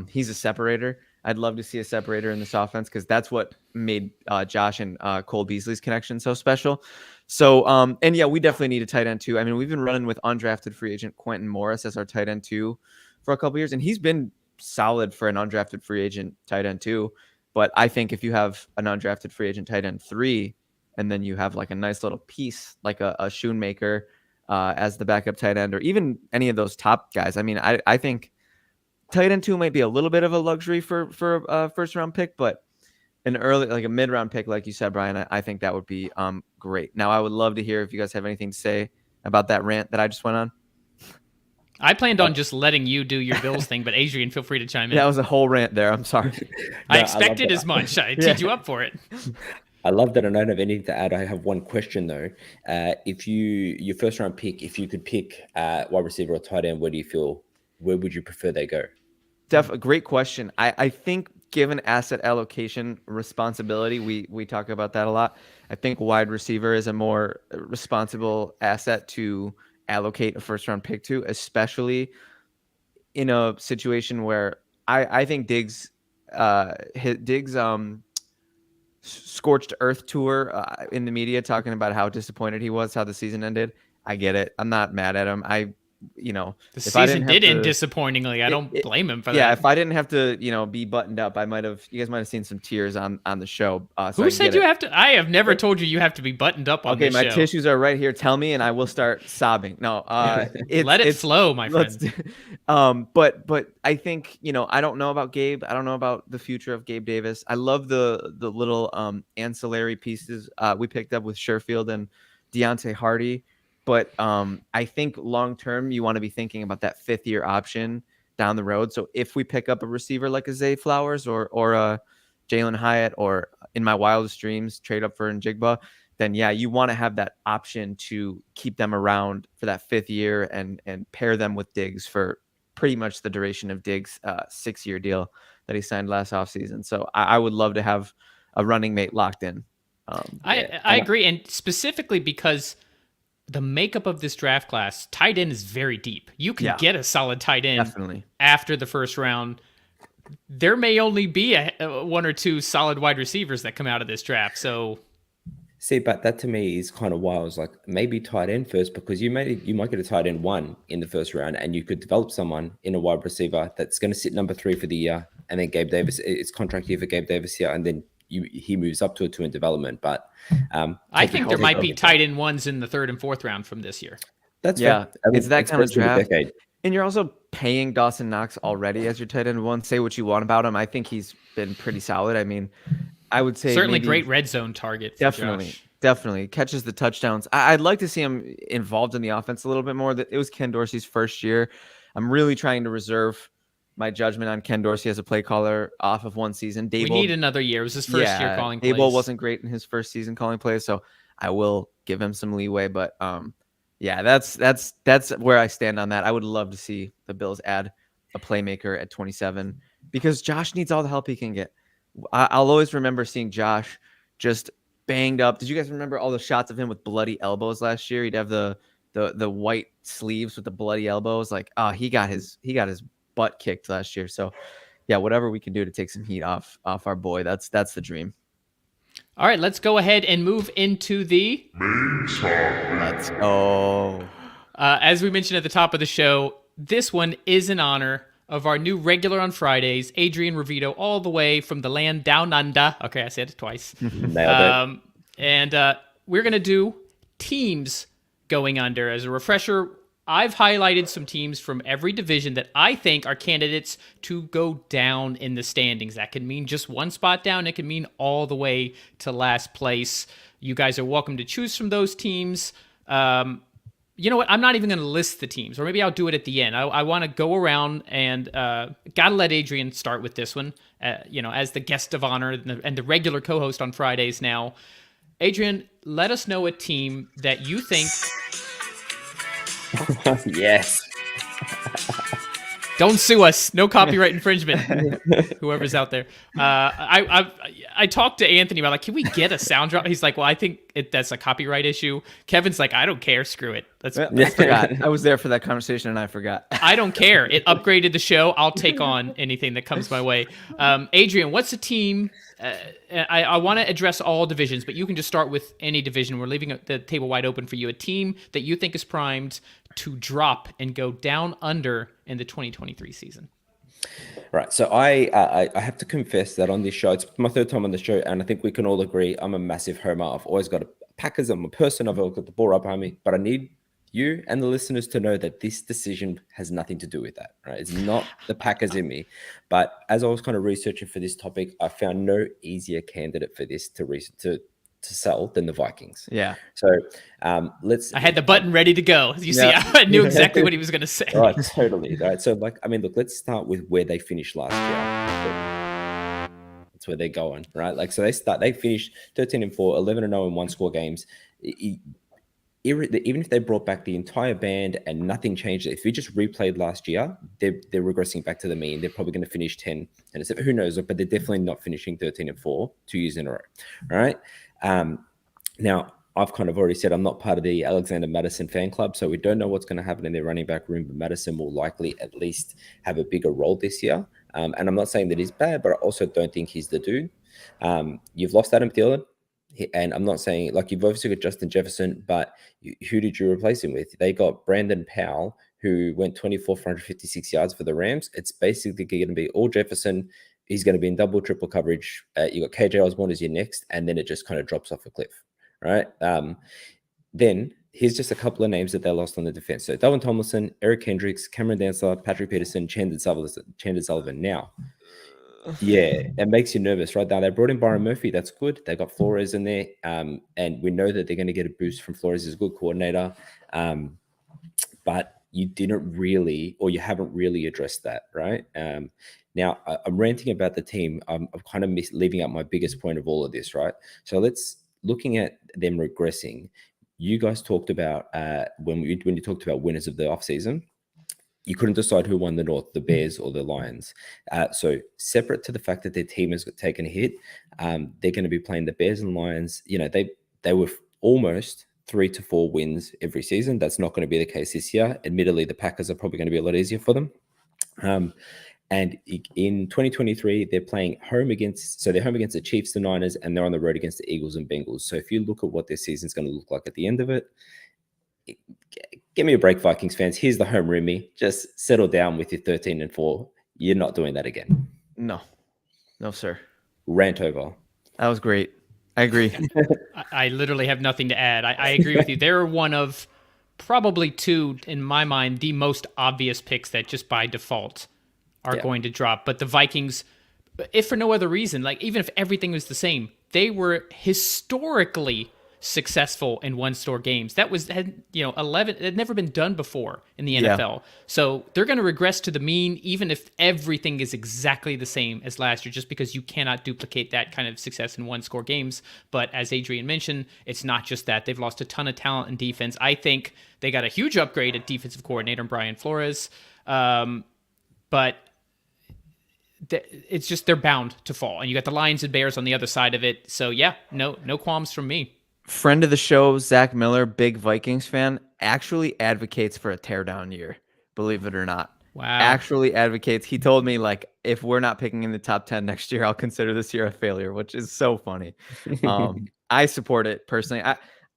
He's a separator. I'd love to see a separator in this offense because that's what made Josh and Cole Beasley's connection so special. So, and yeah, we definitely need a tight end too. I mean, we've been running with undrafted free agent Quentin Morris as our tight end too for a couple years, and he's been solid for an undrafted free agent tight end too. But I think if you have an undrafted free agent tight end 3, and then you have like a nice little piece like a Schoonmaker as the backup tight end, or even any of those top guys, I mean, I think tight end 2 might be a little bit of a luxury for a first round pick, but an early, like a mid-round pick, like you said, Brian, I think that would be great. Now, I would love to hear if you guys have anything to say about that rant that I just went on. I planned on just letting you do your Bills thing, but Adrian, feel free to chime in. That was a whole rant there. I'm sorry. I expected as much. I teed you up for it. I love that. I don't have anything to add. I have one question though. If your first round pick, if you could pick wide receiver or tight end, where would you prefer they go? A great question. I think given asset allocation responsibility, we talk about that a lot. I think wide receiver is a more responsible asset to allocate a first round pick to, especially in a situation where I think Diggs scorched earth tour in the media talking about how disappointed he was, how the season ended. I get it. I'm not mad at him. The season did end disappointingly. I don't blame him for that. Yeah, if I didn't have to, be buttoned up, you guys might have seen some tears on the show. Who said you have to? I have never told you have to be buttoned up on this show. Okay, my tissues are right here. Tell me, and I will start sobbing. No, let it flow, my friend. But I think, I don't know about Gabe. I don't know about the future of Gabe Davis. I love the little ancillary pieces we picked up with Sherfield and Deontay Hardy. But I think long term, you want to be thinking about that fifth year option down the road. So if we pick up a receiver like a Zay Flowers or a Jalen Hyatt, or in my wildest dreams, trade up for Njigba, then yeah, you want to have that option to keep them around for that fifth year and pair them with Diggs for pretty much the duration of Diggs' 6-year deal that he signed last offseason. So I would love to have a running mate locked in. I agree. And specifically because the makeup of this draft class, tight end is very deep. You can get a solid tight end definitely after the first round. There may only be one or two solid wide receivers that come out of this draft. So, see, but that to me is kind of why I was like, maybe tight end first, because you might get a tight end 1 in the first round, and you could develop someone in a wide receiver that's going to sit number 3 for the year, and then Gabe Davis, it's contract year for Gabe Davis here, and then he moves up to a 2 in development. But I think there might be tight end 1s in the 3rd and 4th round from this year. That's fair. It's that kind of draft. And you're also paying Dawson Knox already as your tight end 1. Say what you want about him. I think he's been pretty solid. I mean, I would say certainly great red zone target. Definitely catches the touchdowns. I'd like to see him involved in the offense a little bit more. It was Ken Dorsey's first year. I'm really trying to reserve my judgment on Ken Dorsey as a play caller off of one season. We need another year. It was his first year calling plays. Dable wasn't great in his first season calling plays, so I will give him some leeway. But that's where I stand on that. I would love to see the Bills add a playmaker at 27 because Josh needs all the help he can get. I'll always remember seeing Josh just banged up. Did you guys remember all the shots of him with bloody elbows last year? He'd have the white sleeves with the bloody elbows. Like, he got his butt kicked last year. So yeah, whatever we can do to take some heat off our boy, that's the dream. All right, let's go ahead and move into the main talk. Let's go. As we mentioned at the top of the show, this one is in honor of our new regular on Fridays, Adrian Revito, all the way from the land down under. Okay, I said it twice. Nailed it. And we're going to do teams going under. As a refresher, I've highlighted some teams from every division that I think are candidates to go down in the standings. That can mean just one spot down. It can mean all the way to last place. You guys are welcome to choose from those teams. You know what? I'm not even going to list the teams, or maybe I'll do it at the end. I want to go around and got to let Adrian start with this one, as the guest of honor and the regular co-host on Fridays now. Adrian, let us know a team that you think... Yes. Don't sue us. No copyright infringement. Whoever's out there. I talked to Anthony about can we get a sound drop? He's like, well, I think that's a copyright issue. Kevin's like, I don't care. Screw it. I forgot. I was there for that conversation and I forgot. I don't care. It upgraded the show. I'll take on anything that comes my way. Adrian, what's a team? I want to address all divisions, but you can just start with any division. We're leaving the table wide open for you. A team that you think is primed to drop and go down under in the 2023 season. Right. So I have to confess that on this show, it's my 3rd time on the show, and I think we can all agree I'm a massive homer. I've always got a Packers. I'm a person. I've always got the ball right behind me, but I need you and the listeners to know that this decision has nothing to do with that, right? It's not the Packers in me. But as I was kind of researching for this topic, I found no easier candidate for this to sell than the Vikings. Yeah. So I had the button ready to go. You see, I knew exactly what he was going to say. Right, totally. Right. So, look, let's start with where they finished last year. That's where they're going, right? Like, so they finished 13-4, 11-0 in one-score games. Even if they brought back the entire band and nothing changed, if we just replayed last year, they're regressing back to the mean. They're probably going to finish 10 and who knows, but they're definitely not finishing 13-4 2 years in a row. All right. Now, I've kind of already said I'm not part of the Alexander Mattison fan club, so we don't know what's going to happen in their running back room, but Mattison will likely at least have a bigger role this year. And I'm not saying that he's bad, but I also don't think he's the dude. You've lost Adam Thielen, and I'm not saying, like, you've obviously got Justin Jefferson, but who did you replace him with? They got Brandon Powell, who went 24 for 156 yards for the Rams. It's basically going to be all Jefferson. He's going to be in double, triple coverage. You got KJ Osborne as your next, and then it just kind of drops off a cliff. Right. Then here's just a couple of names that they lost on the defense. So Dalvin Tomlinson, Eric Hendricks, Cameron Dantzler, Patrick Peterson, Chandler Sullivan. Now, yeah, that makes you nervous, right? Now they brought in Byron Murphy. That's good. They got Flores in there. And we know that they're going to get a boost from Flores as a good coordinator. But you didn't really, or you haven't really addressed that, right? Now, I'm ranting about the team. I'm kind of leaving out my biggest point of all of this, right? So looking at them regressing, you guys talked about when you talked about winners of the offseason, you couldn't decide who won the North, the Bears or the Lions. So separate to the fact that their team has taken a hit, they're going to be playing the Bears and Lions. You know, they were almost 3 to 4 wins every season. That's not going to be the case this year. Admittedly, the Packers are probably going to be a lot easier for them. And in 2023, they're home against the Chiefs, the Niners, and they're on the road against the Eagles and Bengals. So if you look at what their season's going to look like at the end of it, give me a break, Vikings fans. Here's the home roomie. Just settle down with your 13-4. You're not doing that again. No, sir. Rant over. That was great. I agree. I literally have nothing to add. I agree with you. They're one of probably two, in my mind, the most obvious picks that just by default are going to drop. But the Vikings, if for no other reason, like even if everything was the same, they were historically successful in one-score games. That had 11. It had never been done before in the NFL. Yeah. So they're going to regress to the mean, even if everything is exactly the same as last year, just because you cannot duplicate that kind of success in one-score games. But as Adrian mentioned, it's not just that. They've lost a ton of talent in defense. I think they got a huge upgrade at defensive coordinator Brian Flores. But it's just they're bound to fall. And you got the Lions and Bears on the other side of it. So yeah, no qualms from me. Friend of the show, Zach Miller, big Vikings fan, actually advocates for a teardown year, believe it or not. Wow. Actually advocates. He told me, like, if we're not picking in the top 10 next year, I'll consider this year a failure, which is so funny. I support it personally.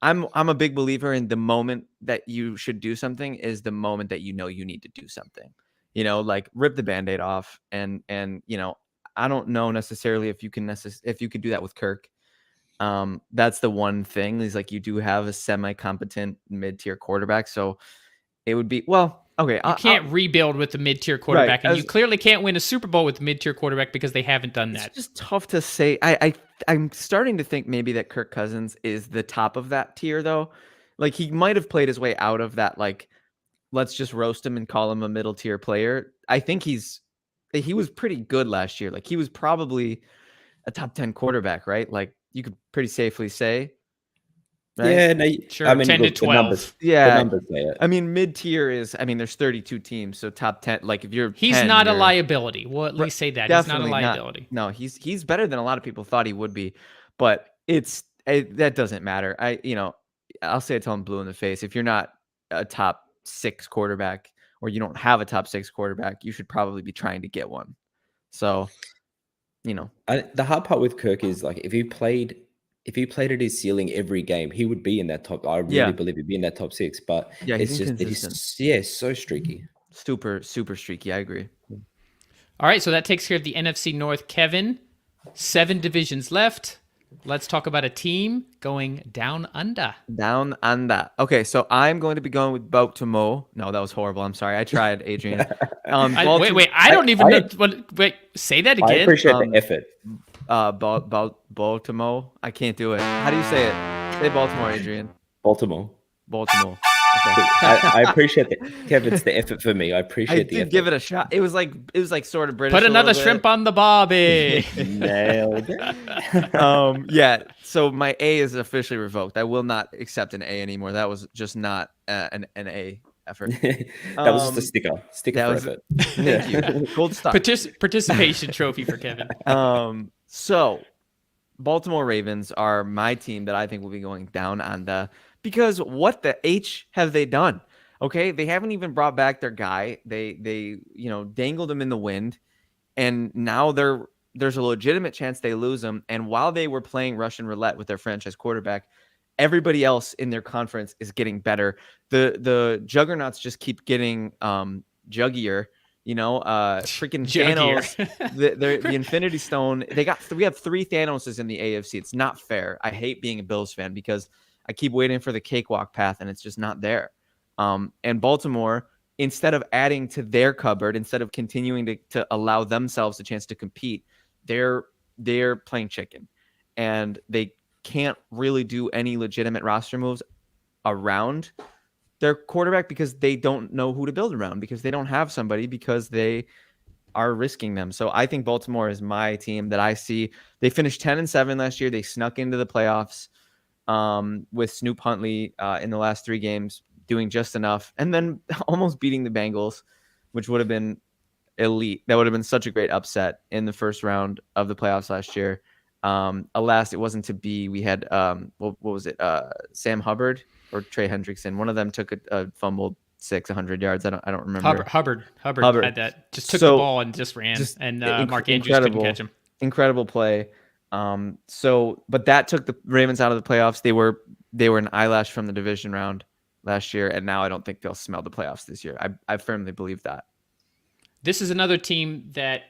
I'm a big believer in the moment that you should do something is the moment that you know you need to do something. Like rip the Band-Aid off. And I don't know necessarily if you can do that with Kirk. That's the one thing is like you do have a semi-competent mid-tier quarterback, so it would be okay. You can't rebuild with the mid-tier quarterback, right, and you clearly can't win a Super Bowl with the mid-tier quarterback because they haven't done that. It's just tough to say. I'm starting to think maybe that Kirk Cousins is the top of that tier, though. Like he might have played his way out of that. Like, let's just roast him and call him a middle-tier player. I think he was pretty good last year. Like he was probably a top 10 quarterback, right? Like. You could pretty safely say, right? Yeah, no, sure. 10 to 12. The numbers say it. I mean, mid-tier is. I mean, there's 32 teams, so top 10. Like, if you're, he's 10, not a liability. We'll at least say that he's not a liability. No, he's better than a lot of people thought he would be, but that doesn't matter. I'll say it till I'm blue in the face. If you're not a top 6 quarterback, or you don't have a top 6 quarterback, you should probably be trying to get one. So. The hard part with Kirk is like if he played at his ceiling every game, he would be in that top. I really believe he'd be in that top 6. But he's so streaky, super streaky. I agree. All right, so that takes care of the NFC North. Kevin, 7 divisions left. Let's talk about a team going down under. Down under. Okay, so I'm going to be going with Baltimore. No, that was horrible. I'm sorry. I tried, Adrian. Wait. I don't even know. Wait, say that again. I appreciate the effort. Baltimore. I can't do it. How do you say it? Say Baltimore, Adrian. Baltimore. Baltimore. Okay. I appreciate that, Kev. It's the effort for me. I appreciate the effort. Give it a shot. It was like sort of British. Put another shrimp on the barbie. Nailed it. Yeah. So my A is officially revoked. I will not accept an A anymore. That was just not an A effort. That was just a sticker. Sticker for effort. Thank you. Gold star. Participation trophy for Kevin. So Baltimore Ravens are my team that I think will be going down under. Because what the H have they done? Okay, they haven't even brought back their guy. They dangled him in the wind, and now there's a legitimate chance they lose him. And while they were playing Russian roulette with their franchise quarterback, everybody else in their conference is getting better. The juggernauts just keep getting juggier. Freaking Thanos, the Infinity Stone. We have 3 Thanoses in the AFC. It's not fair. I hate being a Bills fan because I keep waiting for the cakewalk path, and it's just not there. And Baltimore, instead of adding to their cupboard, instead of continuing to allow themselves a chance to compete, they're playing chicken, and they can't really do any legitimate roster moves around their quarterback because they don't know who to build around, because they don't have somebody, because they are risking them. So I think Baltimore is my team that I see. They finished 10-7 last year. They snuck into the playoffs with Snoop Huntley in the last 3 games, doing just enough, and then almost beating the Bengals, which would have been elite. That would have been such a great upset in the first round of the playoffs last year. Alas, it wasn't to be. We had what was it? Sam Hubbard or Trey Hendrickson. One of them took a fumbled 100 yards. I don't remember. Hubbard had that. Just took the ball and just ran, and Mark Andrews couldn't catch him. Incredible play. But that took the Ravens out of the playoffs. They were an eyelash from the division round last year, and now I don't think they'll smell the playoffs this year. I firmly believe that. This is another team that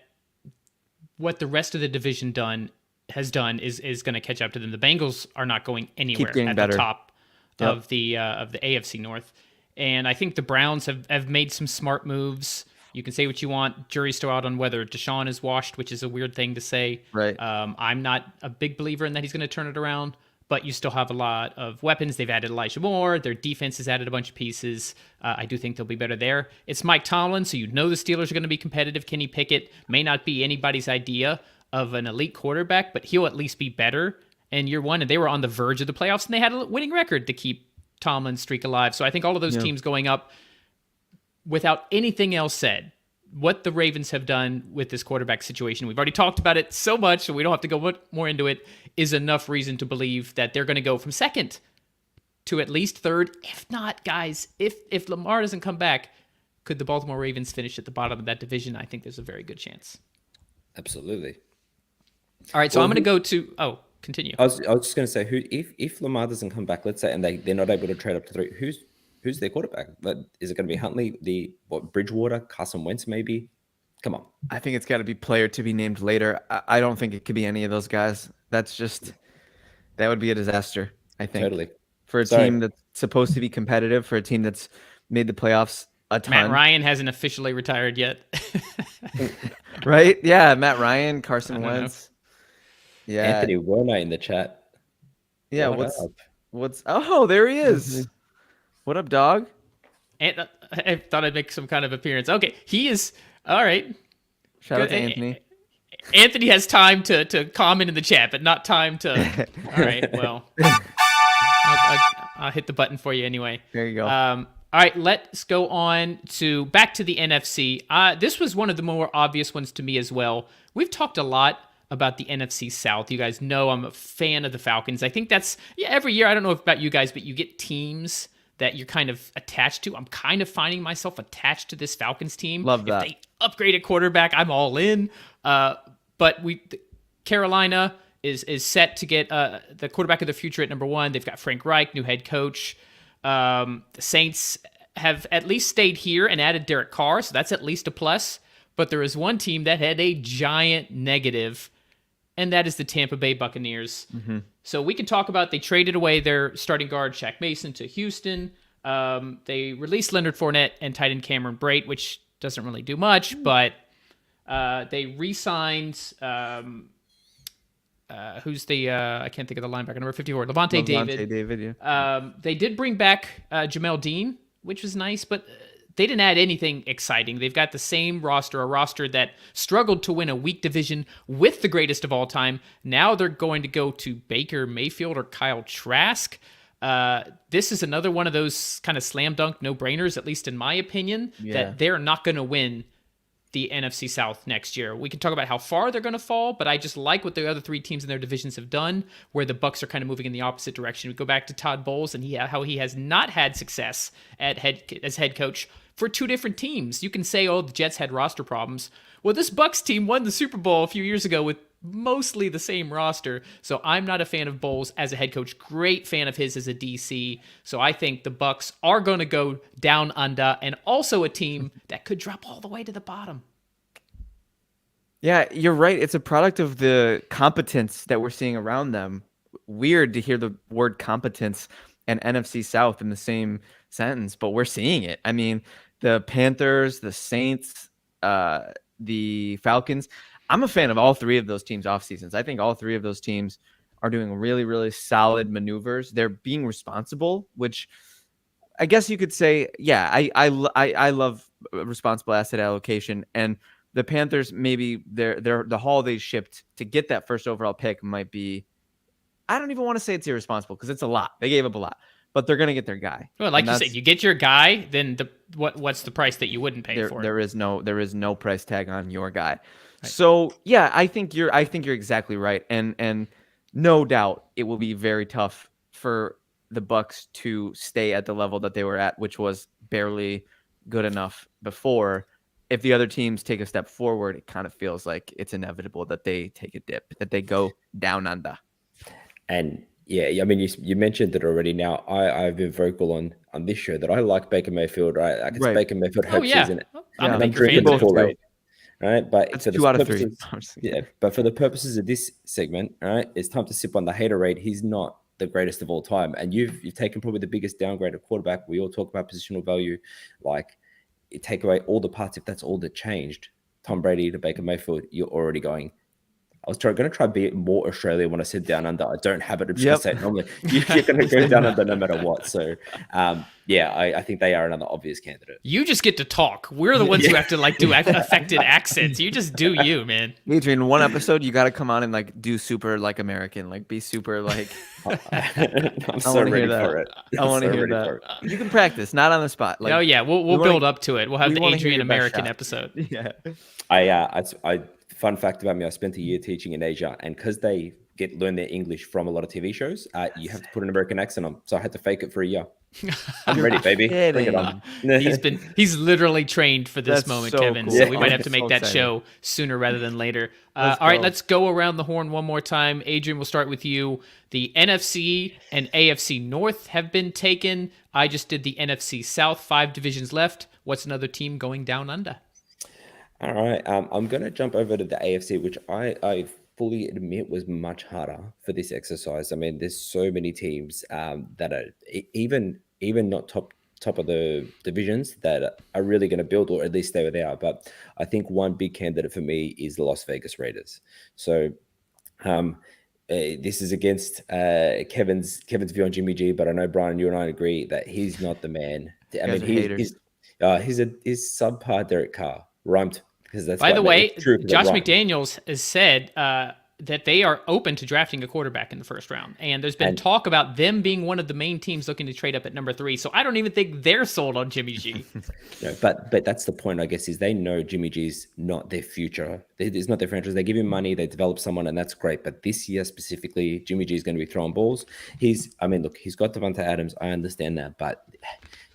what the rest of the division has done is going to catch up to them. The Bengals are not going anywhere at better. the top of the AFC North, and I think the Browns have made some smart moves. You can say what you want. Jury's still out on whether Deshaun is washed, which is a weird thing to say. Right. I'm not a big believer in that he's going to turn it around, but you still have a lot of weapons. They've added Elijah Moore. Their defense has added a bunch of pieces. I do think they'll be better there. It's Mike Tomlin, so you know the Steelers are going to be competitive. Kenny Pickett may not be anybody's idea of an elite quarterback, but he'll at least be better in year one. And they were on the verge of the playoffs, and they had a winning record to keep Tomlin's streak alive. So I think all of those teams going up, without anything else said, what the Ravens have done with this quarterback situation, we've already talked about it so much, so we don't have to go more into it, is enough reason to believe that they're going to go from second to at least third. If not, guys, if Lamar doesn't come back, could the Baltimore Ravens finish at the bottom of that division? I think there's a very good chance. Absolutely. All right, so I'm going to go to... Oh, continue. I was just going to say, if Lamar doesn't come back, let's say, and they're not able to trade up to 3, who's their quarterback? Is it going to be Huntley, Bridgewater, Carson Wentz maybe? Come on. I think it's got to be player to be named later. I don't think it could be any of those guys. That would be a disaster, I think. Totally. For a team that's supposed to be competitive, for a team that's made the playoffs a ton. Matt Ryan hasn't officially retired yet. Right? Yeah, Matt Ryan, Carson Wentz. Yeah. Anthony Werner in the chat. Yeah, what's oh, there he is. What up, dog? And I thought I'd make some kind of appearance. Okay, he is all right. Shout out to Anthony. Anthony has time to comment in the chat, but not time to. All right, well, I'll hit the button for you anyway. There you go. All right, let's go on back to the NFC. This was one of the more obvious ones to me as well. We've talked a lot about the NFC South. You guys know I'm a fan of the Falcons. I think that's every year. I don't know about you guys, but you get teams that you're kind of attached to. I'm kind of finding myself attached to this Falcons team. Love that. If they upgrade a quarterback, I'm all in. But Carolina is set to get the quarterback of the future at number 1. They've got Frank Reich, new head coach. The Saints have at least stayed here and added Derek Carr, so that's at least a plus. But there is one team that had a giant negative and that is the Tampa Bay Buccaneers. Mm-hmm. So we can talk about they traded away their starting guard Shaq Mason to Houston. They released Leonard Fournette and tight end Cameron Brate, which doesn't really do much, but they re-signed who's the I can't think of the linebacker, number 54, Levante David. Yeah. They did bring back Jamel Dean, which was nice, but they didn't add anything exciting. They've got the same roster, a roster that struggled to win a weak division with the greatest of all time. Now they're going to go to Baker Mayfield or Kyle Trask. This is another one of those kind of slam dunk no-brainers, at least in my opinion, that they're not going to win the NFC South next year. We can talk about how far they're going to fall, but I just like what the other three teams in their divisions have done, where the Bucs are kind of moving in the opposite direction. We go back to Todd Bowles and how he has not had success as head coach for two different teams. You can say, oh, the Jets had roster problems. Well, this Bucs team won the Super Bowl a few years ago with mostly the same roster. So I'm not a fan of Bowles as a head coach. Great fan of his as a DC. So I think the Bucs are going to go down under, and also a team that could drop all the way to the bottom. Yeah, you're right. It's a product of the competence that we're seeing around them. Weird to hear the word competence and NFC South in the same sentence, but we're seeing it. I mean, the Panthers, the Saints, the Falcons. I'm a fan of all three of those teams off seasons. I think all three of those teams are doing really, really solid maneuvers. They're being responsible, which I guess you could say, yeah, I love responsible asset allocation. And the Panthers, maybe the haul they shipped to get that first overall pick might be, I don't even want to say it's irresponsible because it's a lot. They gave up a lot, but they're going to get their guy. Well, like you said, you get your guy, then what's the price that you wouldn't pay for it? There is no price tag on your guy. Right. So yeah, I think you're exactly right, and no doubt it will be very tough for the Bucs to stay at the level that they were at, which was barely good enough before. If the other teams take a step forward, it kind of feels like it's inevitable that they take a dip, that they go down under. And yeah, I mean, you mentioned it already. Now I've been vocal on this show that I like Baker Mayfield, right? Like it's Baker Mayfield hope season. I'm a Baker fan. Right, but that's for 2 out of 3. Yeah, but for the purposes of this segment, all right, it's time to sip on the haterade. He's not the greatest of all time, and you've taken probably the biggest downgrade of quarterback. We all talk about positional value, like you take away all the parts. If that's all that changed, Tom Brady to Baker Mayfield, you're already going. I was going to try to be more Australian when I said down under. I don't have it. I'm just going to say it normally. You're going to go down under no matter what. So, yeah, I think they are another obvious candidate. You just get to talk. We're the ones who have to do affected accents. You just do you, man. Adrian, one episode you got to come on and do super American, be super I'm so ready for it. I want to hear that. You can practice, not on the spot. Oh yeah, we'll build up to it. We'll have the Adrian American episode. Yeah. I fun fact about me, I spent a year teaching in Asia, and because they learn their English from a lot of TV shows, you have to put an American accent on. So I had to fake it for a year. I'm ready, baby. Bring it on. He's literally trained for this moment, so Kevin. Cool. So we might have to make that show sooner rather than later. All right, let's go around the horn one more time. Adrian, we'll start with you. The NFC and AFC North have been taken. I just did the NFC South, 5 divisions left. What's another team going down under? All right, I'm going to jump over to the AFC, which I fully admit was much harder for this exercise. I mean, there's so many teams that are even not top of the divisions that are really going to build, or at least stay where they are. But I think one big candidate for me is the Las Vegas Raiders. So this is against Kevin's view on Jimmy G, but I know Brian, you and I agree that he's not the man. I mean, he's subpar Derek Carr. Rhymed because that's. By the way, Josh McDaniels has said that they are open to drafting a quarterback in the first round, and there's been talk about them being one of the main teams looking to trade up at number 3. So I don't even think they're sold on Jimmy G. No, but that's the point, I guess, is they know Jimmy G's not their future. It's not their franchise. They give him money, they develop someone, and that's great. But this year specifically, Jimmy G is going to be throwing balls. He's got Devonta Adams. I understand that, but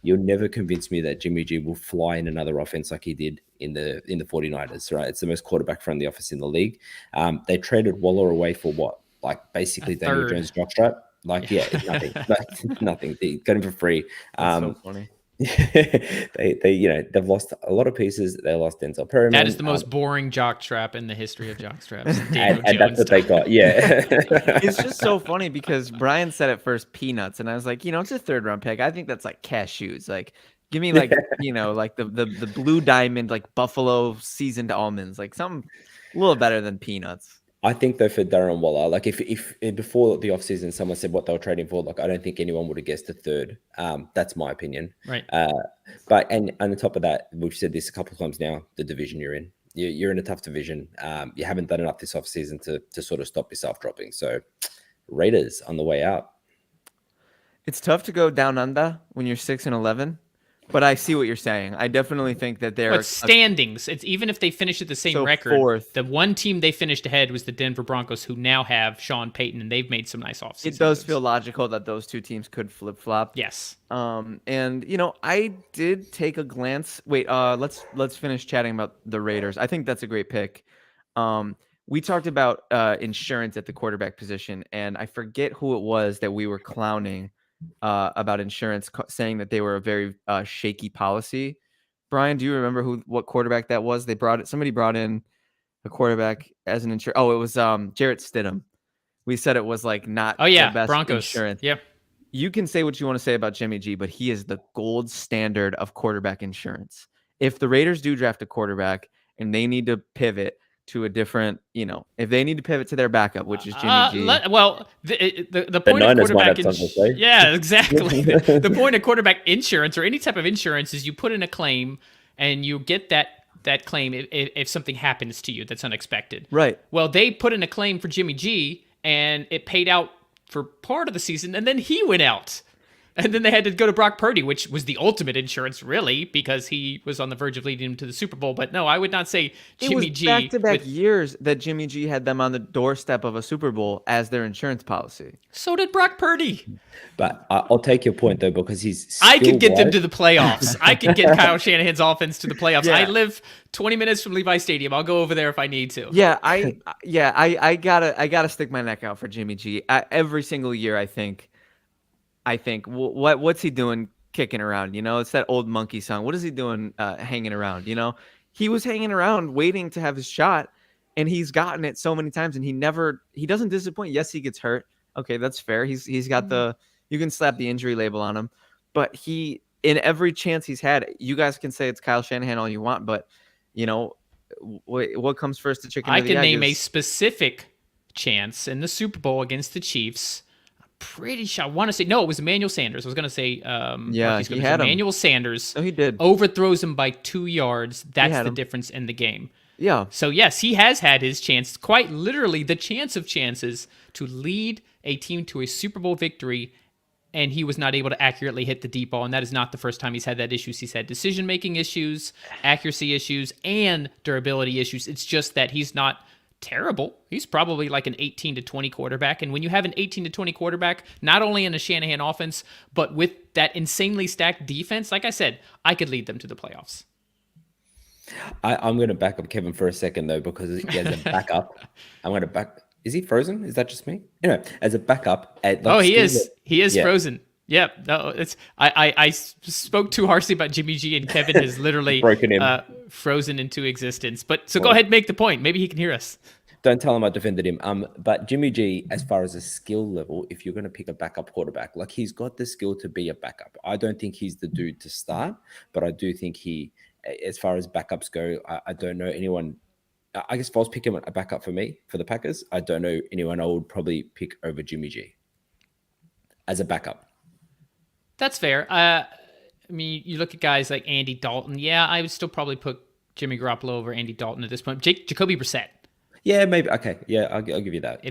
you'll never convince me that Jimmy G will fly in another offense like he did in the 49ers, right? It's the most quarterback-friendly offense in the league. They traded Waller away for what? Basically Daniel Jones jockstrap. Nothing. Nothing. They got him for free. That's so funny. they've lost a lot of pieces. They lost Denzel Perryman. That is the most boring jockstrap in the history of jockstraps. Daniel and that's what they got. Yeah. It's just so funny because Brian said at first peanuts, and I was like, it's a 3rd-round pick. I think that's like cashews. Like, give me like like the blue diamond, like buffalo seasoned almonds, like something a little better than peanuts. I think though for Darren Waller, like if before the offseason someone said what they were trading for, like I don't think anyone would have guessed a 3rd. That's my opinion. Right. But on top of that, we've said this a couple of times now, the division you're in. You're in a tough division. You haven't done enough this offseason to sort of stop yourself dropping. So Raiders on the way out. It's tough to go down under when you're 6-11. But I see what you're saying. I definitely think that they're standings. It's even if they finish at the same record. 4th. The one team they finished ahead was the Denver Broncos, who now have Sean Payton, and they've made some nice offseason. It does feel logical that those two teams could flip flop. Yes. And I did take a glance. Wait. Let's finish chatting about the Raiders. I think that's a great pick. We talked about insurance at the quarterback position, and I forget who it was that we were clowning about insurance, saying that they were a very shaky policy. Brian, do you remember what quarterback that was? Somebody brought in a quarterback as an insurance. Oh, it was Jarrett Stidham. We said it was like not the best Broncos insurance. Yep. You can say what you want to say about Jimmy G, but he is the gold standard of quarterback insurance. If the Raiders do draft a quarterback and they need to pivot to a different, if they need to pivot to their backup, which is Jimmy G. The point of quarterback yeah, exactly. The point of quarterback insurance or any type of insurance is you put in a claim and you get that claim if something happens to you that's unexpected. Right. Well, they put in a claim for Jimmy G and it paid out for part of the season and then he went out. And then they had to go to Brock Purdy, which was the ultimate insurance, really, because he was on the verge of leading him to the Super Bowl. But no, I would not say Jimmy G. It was back-to-back years that Jimmy G had them on the doorstep of a Super Bowl as their insurance policy. So did Brock Purdy. But I'll take your point, though, because he's I could get them to the playoffs. I could get Kyle Shanahan's offense to the playoffs. Yeah. I live 20 minutes from Levi Stadium. I'll go over there if I need to. Yeah, I gotta stick my neck out for Jimmy G. Every single year, I think, what's he doing kicking around? It's that old monkey song. What is he doing hanging around? He was hanging around waiting to have his shot, and he's gotten it so many times, and he doesn't disappoint. Yes, he gets hurt. Okay, that's fair. He's got you can slap the injury label on him, but in every chance he's had, you guys can say it's Kyle Shanahan all you want, but what comes first, the chicken or the egg? I can name a specific chance in the Super Bowl against the Chiefs. Pretty sure. I want to say no. It was Emmanuel Sanders. I was going to say he had Emmanuel Sanders. Oh, he did. Overthrows him by 2 yards. That's the difference in the game. Yeah. So yes, he has had his chance, quite literally the chance of chances, to lead a team to a Super Bowl victory, and he was not able to accurately hit the deep ball. And that is not the first time he's had that issue. He's had decision-making issues, accuracy issues, and durability issues. It's just that he's not terrible. He's probably like an 18 to 20 quarterback. And when you have an 18 to 20 quarterback, not only in a Shanahan offense, but with that insanely stacked defense, like I said, I could lead them to the playoffs. I'm going to back up Kevin for a second, though, because he has a backup. I'm going to back. Is he frozen? Is that just me? Anyway, as a backup. He is. He is frozen. Yeah, no, it's I spoke too harshly about Jimmy G, and Kevin has literally frozen into existence. But go ahead, make the point. Maybe he can hear us. Don't tell him I defended him. But Jimmy G, as far as a skill level, if you're going to pick a backup quarterback, like he's got the skill to be a backup. I don't think he's the dude to start, but I do think as far as backups go, I don't know anyone. I guess if I was picking a backup for the Packers, I don't know anyone I would probably pick over Jimmy G as a backup. That's fair. I mean, you look at guys like Andy Dalton. Yeah, I would still probably put Jimmy Garoppolo over Andy Dalton at this point. Jacoby Brissett. Yeah, maybe. Okay. Yeah, I'll give you that.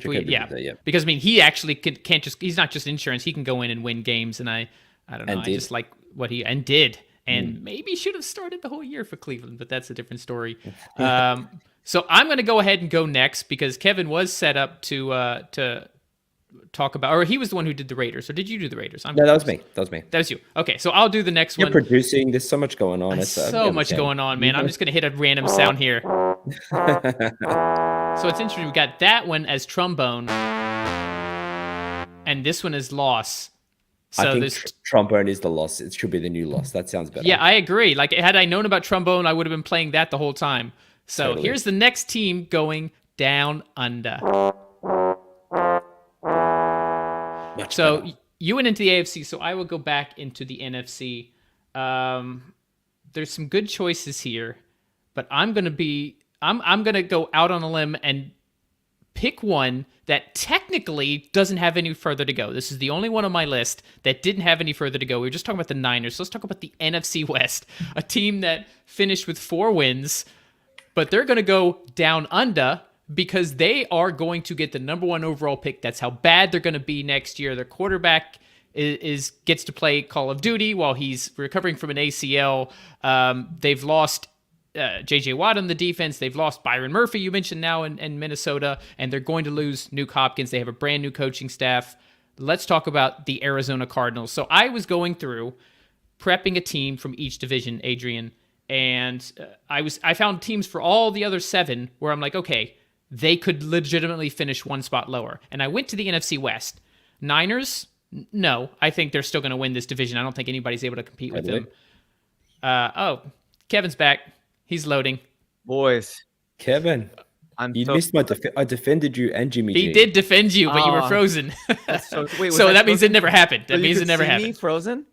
Because I mean, he actually can't just. He's not just insurance. He can go in and win games. And I don't know. I just like what he did. And maybe should have started the whole year for Cleveland, but that's a different story. So I'm going to go ahead and go next because Kevin was set up to talk about, or he was the one who did the Raiders. Or did you do the Raiders? No, that was me. That was you. Okay, so I'll do the next one. You're producing. There's so much going on. So much going on, man. I'm just going to hit a random sound here. So it's interesting. We got that one as trombone, and this one is loss. So I think there's trombone is the loss. It should be the new loss. That sounds better. Yeah, I agree. Like, had I known about trombone, I would have been playing that the whole time. So Totally. here's the next team going down under. Much So better. you went into the AFC, so I will go back into the NFC. There's some good choices here, but I'm gonna go out on a limb and pick one that technically doesn't have any further to go. This is the only one on my list that didn't have any further to go. We were just talking about the Niners. So let's talk about the NFC West, a team that finished with 4 wins, but they're going to go down under because they are going to get the number 1 overall pick. That's how bad they're going to be next year. Their quarterback gets to play Call of Duty while he's recovering from an ACL. They've lost J.J. Watt on the defense. They've lost Byron Murphy, you mentioned now in Minnesota, and they're going to lose Nuke Hopkins. They have a brand new coaching staff. Let's talk about the Arizona Cardinals. So I was going through prepping a team from each division, Adrian, and I found teams for all the other 7 where I'm like, okay, they could legitimately finish 1 spot lower. And I went to the NFC West. Niners, no, I think they're still going to win this division. I don't think anybody's able to compete with them. Kevin's back. He's loading. Boys, Kevin, you missed my I defended you and Jimmy G. He did defend you, but you were frozen. Wait, so that means it never happened. That So you means could it never see happened. me frozen?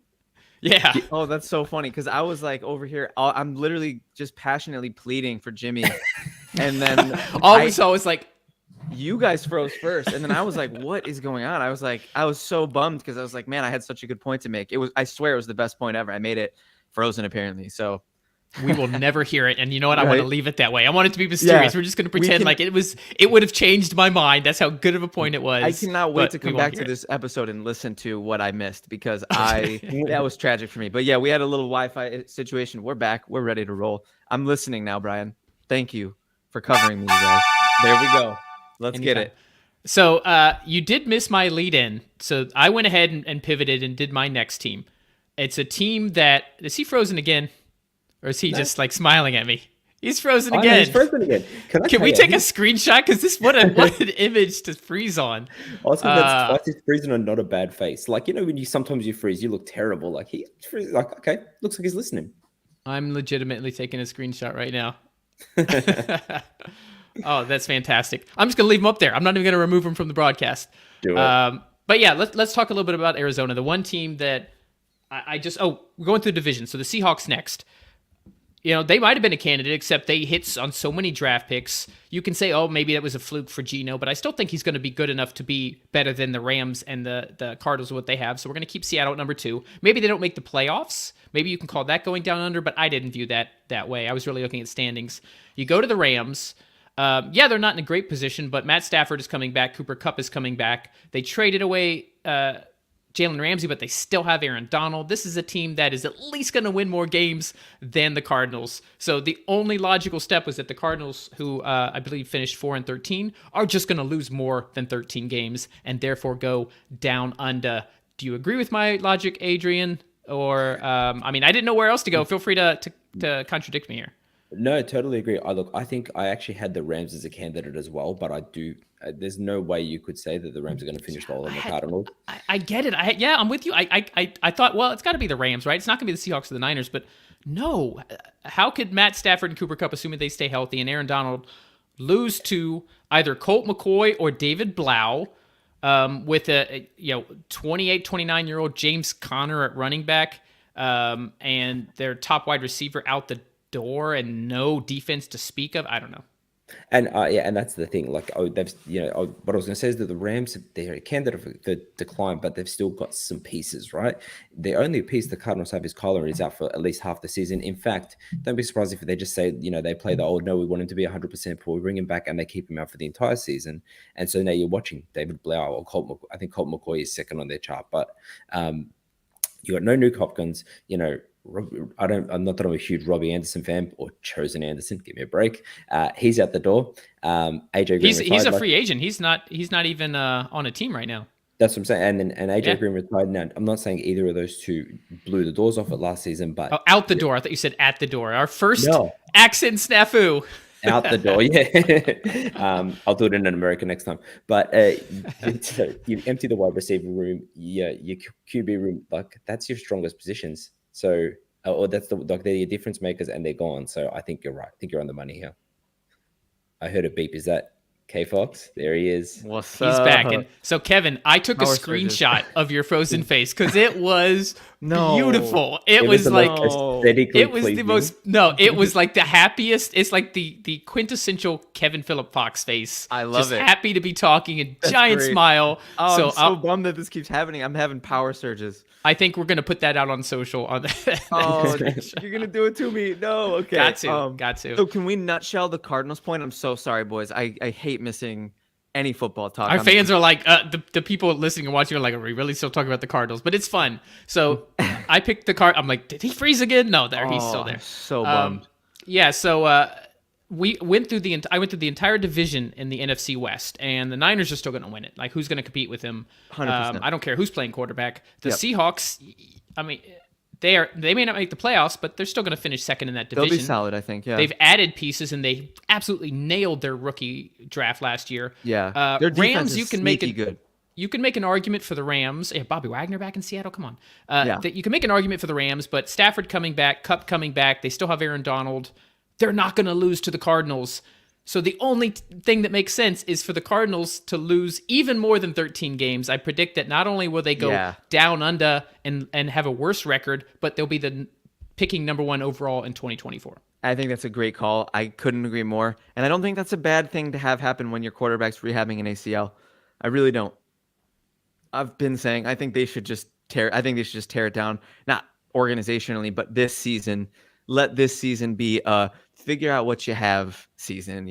Yeah. Oh, that's so funny because I was like over here. I'm literally just passionately pleading for Jimmy, and then All we saw was like, you guys froze first, and then I was like, "What is going on?" I was so bummed because I was like, "Man, I had such a good point to make." I swear, it was the best point ever. I made it frozen apparently. So we will never hear it. And you know what? I Right. want to leave it that way. I want it to be mysterious. Yeah. We're just going to pretend like it would have changed my mind. That's how good of a point it was. I cannot wait but to we come won't back hear to it. this episode and listen to what I missed because that was tragic for me. But yeah, we had a little Wi-Fi situation. We're back. We're ready to roll. I'm listening now, Brian. Thank you for covering me, you guys. There we go. Let's get Anytime. it. So you did miss my lead in. So I went ahead and pivoted and did my next team. It's a team that, is he frozen again? Or is he just like smiling at me? He's frozen Oh, again. no, he's frozen again. Can we take a screenshot? Because what an image to freeze on. Also, that's twice he's freezing on not a bad face. Like, when sometimes you freeze, you look terrible. Like, he's freezing, like, okay, looks like he's listening. I'm legitimately taking a screenshot right now. Oh, that's fantastic. I'm just going to leave him up there. I'm not even going to remove him from the broadcast. Do it. But yeah, let's talk a little bit about Arizona. The one team that we're going through division. So the Seahawks next. They might have been a candidate, except they hit on so many draft picks. You can say, oh, maybe that was a fluke for Geno, but I still think he's going to be good enough to be better than the Rams and the Cardinals, what they have. So we're going to keep Seattle at number 2. Maybe they don't make the playoffs. Maybe you can call that going down under, but I didn't view that way. I was really looking at standings. You go to the Rams. They're not in a great position, but Matt Stafford is coming back. Cooper Kupp is coming back. They traded away Jalen Ramsey, but they still have Aaron Donald. This is a team that is at least going to win more games than the Cardinals. So the only logical step was that the Cardinals, who I believe finished 4-13, are just going to lose more than 13 games and therefore go down under. Do you agree with my logic, Adrian? Or, I didn't know where else to go. Feel free to contradict me here. No, totally agree. I think I actually had the Rams as a candidate as well, but I do. There's no way you could say that the Rams are going to finish lower than the Cardinals. I get it. I'm with you. I thought, well, it's got to be the Rams, right? It's not going to be the Seahawks or the Niners, but no. How could Matt Stafford and Cooper Kupp, assuming they stay healthy, and Aaron Donald lose to either Colt McCoy or David Blau with a 28, 29-year-old James Conner at running back and their top wide receiver out the door and no defense to speak of? I don't know. And and that's the thing. Like, what I was going to say is that the Rams, they're a candidate for the decline, but they've still got some pieces, right? The only piece the Cardinals have is Kyler, and he's out for at least half the season. In fact, don't be surprised if they just say, they play the old, no, we want him to be 100% before we bring him back, and they keep him out for the entire season. And so now you're watching David Blau or Colt. I think Colt McCoy is second on their chart, but you got no Nuke Hopkins. I'm not that I'm a huge Robbie Anderson fan or Chosen Anderson. Give me a break. He's out the door. AJ Green. He's a free agent. He's not even on a team right now. That's what I'm saying. And AJ Green retired. Now, I'm not saying either of those two blew the doors off it last season, but out the door. I thought you said at the door. Our first accent snafu. Out the door, yeah. I'll do it in America next time. But you empty the wide receiver room, your QB room, like that's your strongest positions. So, or that's they're your difference makers, and they're gone. So I think you're right. I think you're on the money here. I heard a beep. Is that K Fox? There he is. He's back. And so, Kevin, I took a screenshot of your frozen face because it was beautiful. It was like it was the most. No, it was like the happiest. It's like the quintessential Kevin Phillip Fox face. I love it. Happy to be talking, a giant smile. Oh, I'm so bummed that this keeps happening. I'm having power surges. I think we're gonna put that out on social. You're gonna do it to me? No, okay. Got to. So can we nutshell the Cardinals point? I'm so sorry, boys. I hate missing any football talk. Our fans are like, the people listening and watching are like, are we really still talking about the Cardinals? But it's fun. So I picked the card. I'm like, did he freeze again? No, he's still there. I'm so bummed. Yeah. So I went through the entire division in the NFC West, and the Niners are still going to win it. Like, who's going to compete with him? 100%. I don't care who's playing quarterback. The Seahawks, I mean, they may not make the playoffs, but they're still going to finish second in that division. They'll be solid, I think. Yeah, they've added pieces, and they absolutely nailed their rookie draft last year. Yeah, their defense is sneaky good. You can make an argument for the Rams. Yeah, Bobby Wagner back in Seattle. Come on. That you can make an argument for the Rams, but Stafford coming back, Kupp coming back. They still have Aaron Donald. They're not going to lose to the Cardinals. So the only thing that makes sense is for the Cardinals to lose even more than 13 games. I predict that not only will they go down under and have a worse record, but they'll be the picking number 1 overall in 2024. I think that's a great call. I couldn't agree more. And I don't think that's a bad thing to have happen when your quarterback's rehabbing an ACL. I really don't. I've been saying I think they should just tear it down, not organizationally, but this season. Let this season be figure out what you have season,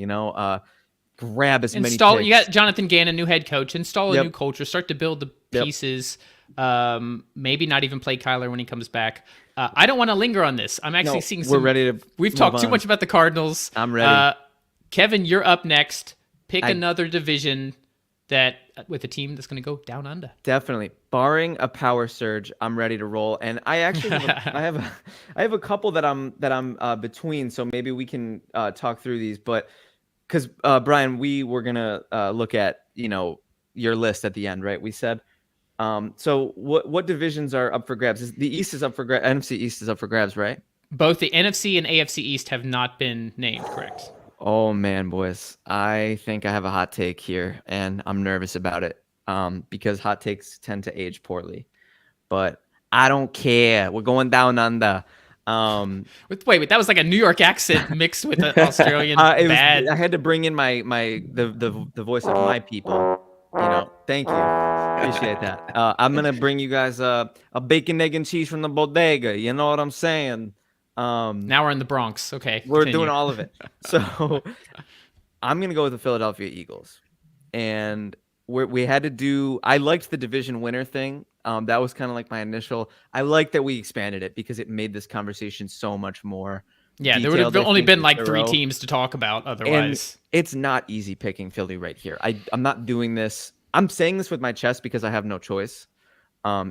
grab as many picks. You got Jonathan Gannon, new head coach, install a new culture, start to build the pieces, maybe not even play Kyler when he comes back. I don't want to linger on this. I'm actually seeing some. We're ready to. We've talked too much about the Cardinals. I'm ready. Kevin, you're up next. Pick another division that with a team that's going to go down under. Definitely, barring a power surge, I'm ready to roll. And I actually I have a couple that I'm between, so maybe we can talk through these. But because Brian, we were gonna look at your list at the end, right? We said. So what divisions are up for grabs? The East is up for grabs. NFC East is up for grabs, right? Both the NFC and AFC East have not been named, correct? Oh man, boys, I think I have a hot take here, and I'm nervous about it because hot takes tend to age poorly. But I don't care. We're going down under. Wait, that was like a New York accent mixed with an Australian. I had to bring in the voice of my people. Thank you. Appreciate that. I'm gonna bring you guys a bacon, egg, and cheese from the bodega. You know what I'm saying? Now we're in the Bronx. Okay, we're doing all of it. So I'm gonna go with the Philadelphia Eagles, and we had to do. I liked the division winner thing. That was kind of like my initial. I like that we expanded it because it made this conversation so much more. Yeah, there would have only been like 3 teams to talk about otherwise. And it's not easy picking Philly right here. I'm not doing this. I'm saying this with my chest because I have no choice.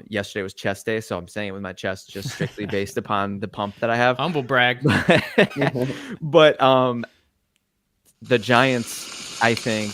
Yesterday was chest day, so I'm saying it with my chest just strictly based upon the pump that I have. Humble brag. But the Giants, I think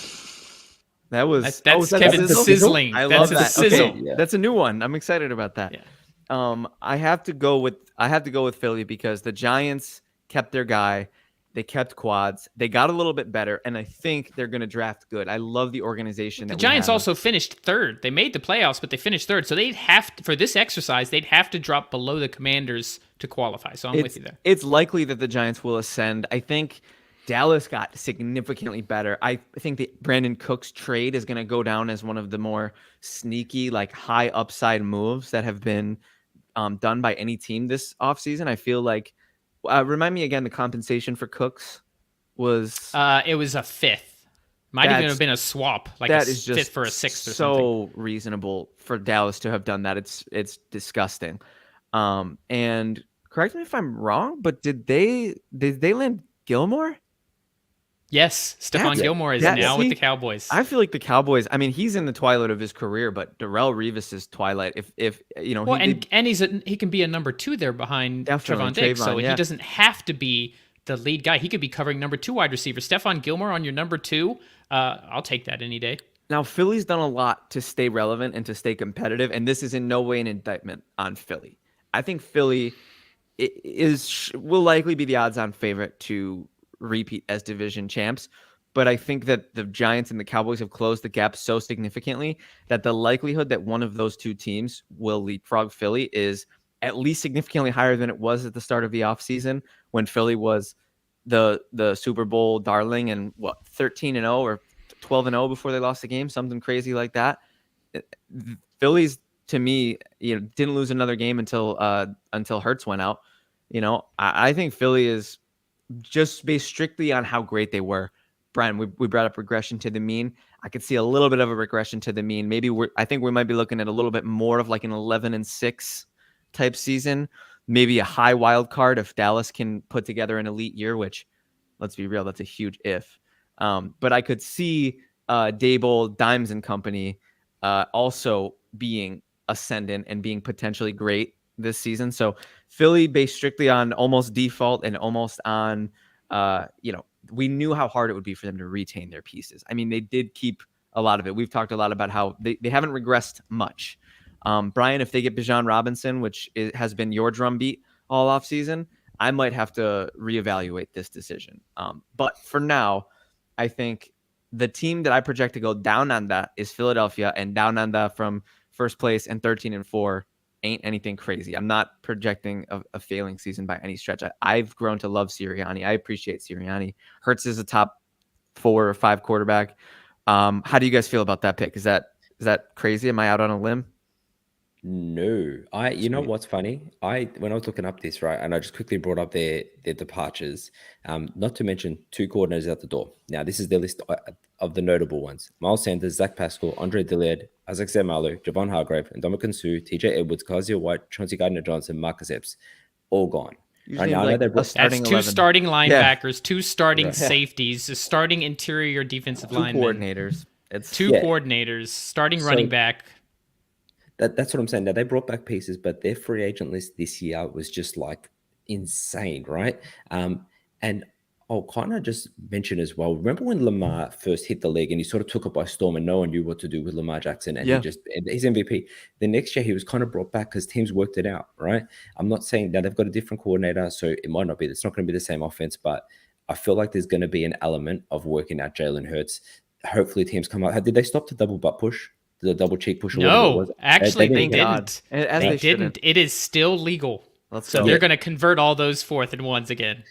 that's Kevin sizzling. I love that. Sizzle. Okay, yeah. That's a new one. I'm excited about that. Yeah. I have to go with Philly because the Giants kept their guy. They kept quads. They got a little bit better, and I think they're going to draft good. I love the organization. The Giants also finished 3rd. They made the playoffs, but they finished 3rd. So they'd have to, for this exercise, they'd have to drop below the Commanders to qualify. So I'm with you there. It's likely that the Giants will ascend. I think Dallas got significantly better. I think the Brandon Cooks trade is going to go down as one of the more sneaky, like high upside moves that have been done by any team this offseason. I feel like. Remind me again, the compensation for Cooks was... it was a 5th. Might even have been a swap, like that a is just 5th for a 6th or so something. Reasonable for Dallas to have done that. It's disgusting. And correct me if I'm wrong, but did they land Gilmore? Yes, Stephon Gilmore is now with the Cowboys. I feel like the Cowboys. I mean, he's in the twilight of his career, but Darrelle Revis's twilight. If you know, he can be a number 2 there behind Trevon Diggs, so he doesn't have to be the lead guy. He could be covering number 2 wide receiver. Stephon Gilmore on your number 2. I'll take that any day. Now, Philly's done a lot to stay relevant and to stay competitive, and this is in no way an indictment on Philly. I think Philly will likely be the odds-on favorite to repeat as division champs, but I think that the Giants and the Cowboys have closed the gap so significantly that the likelihood that one of those two teams will leapfrog Philly is at least significantly higher than it was at the start of the offseason when Philly was the Super Bowl darling and 13-0 or 12-0 before they lost the game, something crazy like that. Philly's, to me, didn't lose another game until Hurts went out. I think Philly is, just based strictly on how great they were. Brian, we brought up regression to the mean. I could see a little bit of a regression to the mean. Maybe I think we might be looking at a little bit more of like an 11-6 type season, maybe a high wild card if Dallas can put together an elite year, which, let's be real, that's a huge if. But I could see Dable, Dimes and company also being ascendant and being potentially great this season. So Philly, based strictly on almost default and almost on, we knew how hard it would be for them to retain their pieces. I mean, they did keep a lot of it. We've talked a lot about how they haven't regressed much. Brian, if they get Bijan Robinson, which has been your drumbeat all offseason, I might have to reevaluate this decision. But for now, I think the team that I project to go down on that is Philadelphia, and down on that from first place and 13-4 ain't anything crazy. I'm not projecting a failing season by any stretch. I've grown to love Sirianni. I appreciate Sirianni. Hurts is a top 4 or 5 quarterback. How do you guys feel about that pick? Is that crazy? Am I out on a limb? No, you know what's funny? When I was looking up this, right, and I just quickly brought up their departures, not to mention 2 coordinators out the door. Now, this is their list of the notable ones: Miles Sanders, Zach Pascal, Andre Dillard, Isaac Seumalo, Javon Hargrave, and Ndamukong Suh, TJ Edwards, Kazir White, Chauncey Gardner-Johnson, Marcus Epps, all gone. Right now, That's 2 starting linebackers, 2 starting safeties, a starting interior defensive 2 linemen. coordinators. It's 2 coordinators, starting running back. That's what I'm saying. Now, they brought back pieces, but their free agent list this year was just like insane, right? And I'll kind of just mention as well, remember when Lamar first hit the league and he sort of took it by storm and no one knew what to do with Lamar Jackson, and he's MVP. The next year he was kind of brought back because teams worked it out, right? I'm not saying that they've got a different coordinator, so it's not going to be the same offense, but I feel like there's going to be an element of working out Jalen Hurts. Hopefully teams come out. Did they stop the double butt push? The double cheek push? No, actually they didn't. They didn't. It is still legal. They're going to convert all those 4th and 1s again.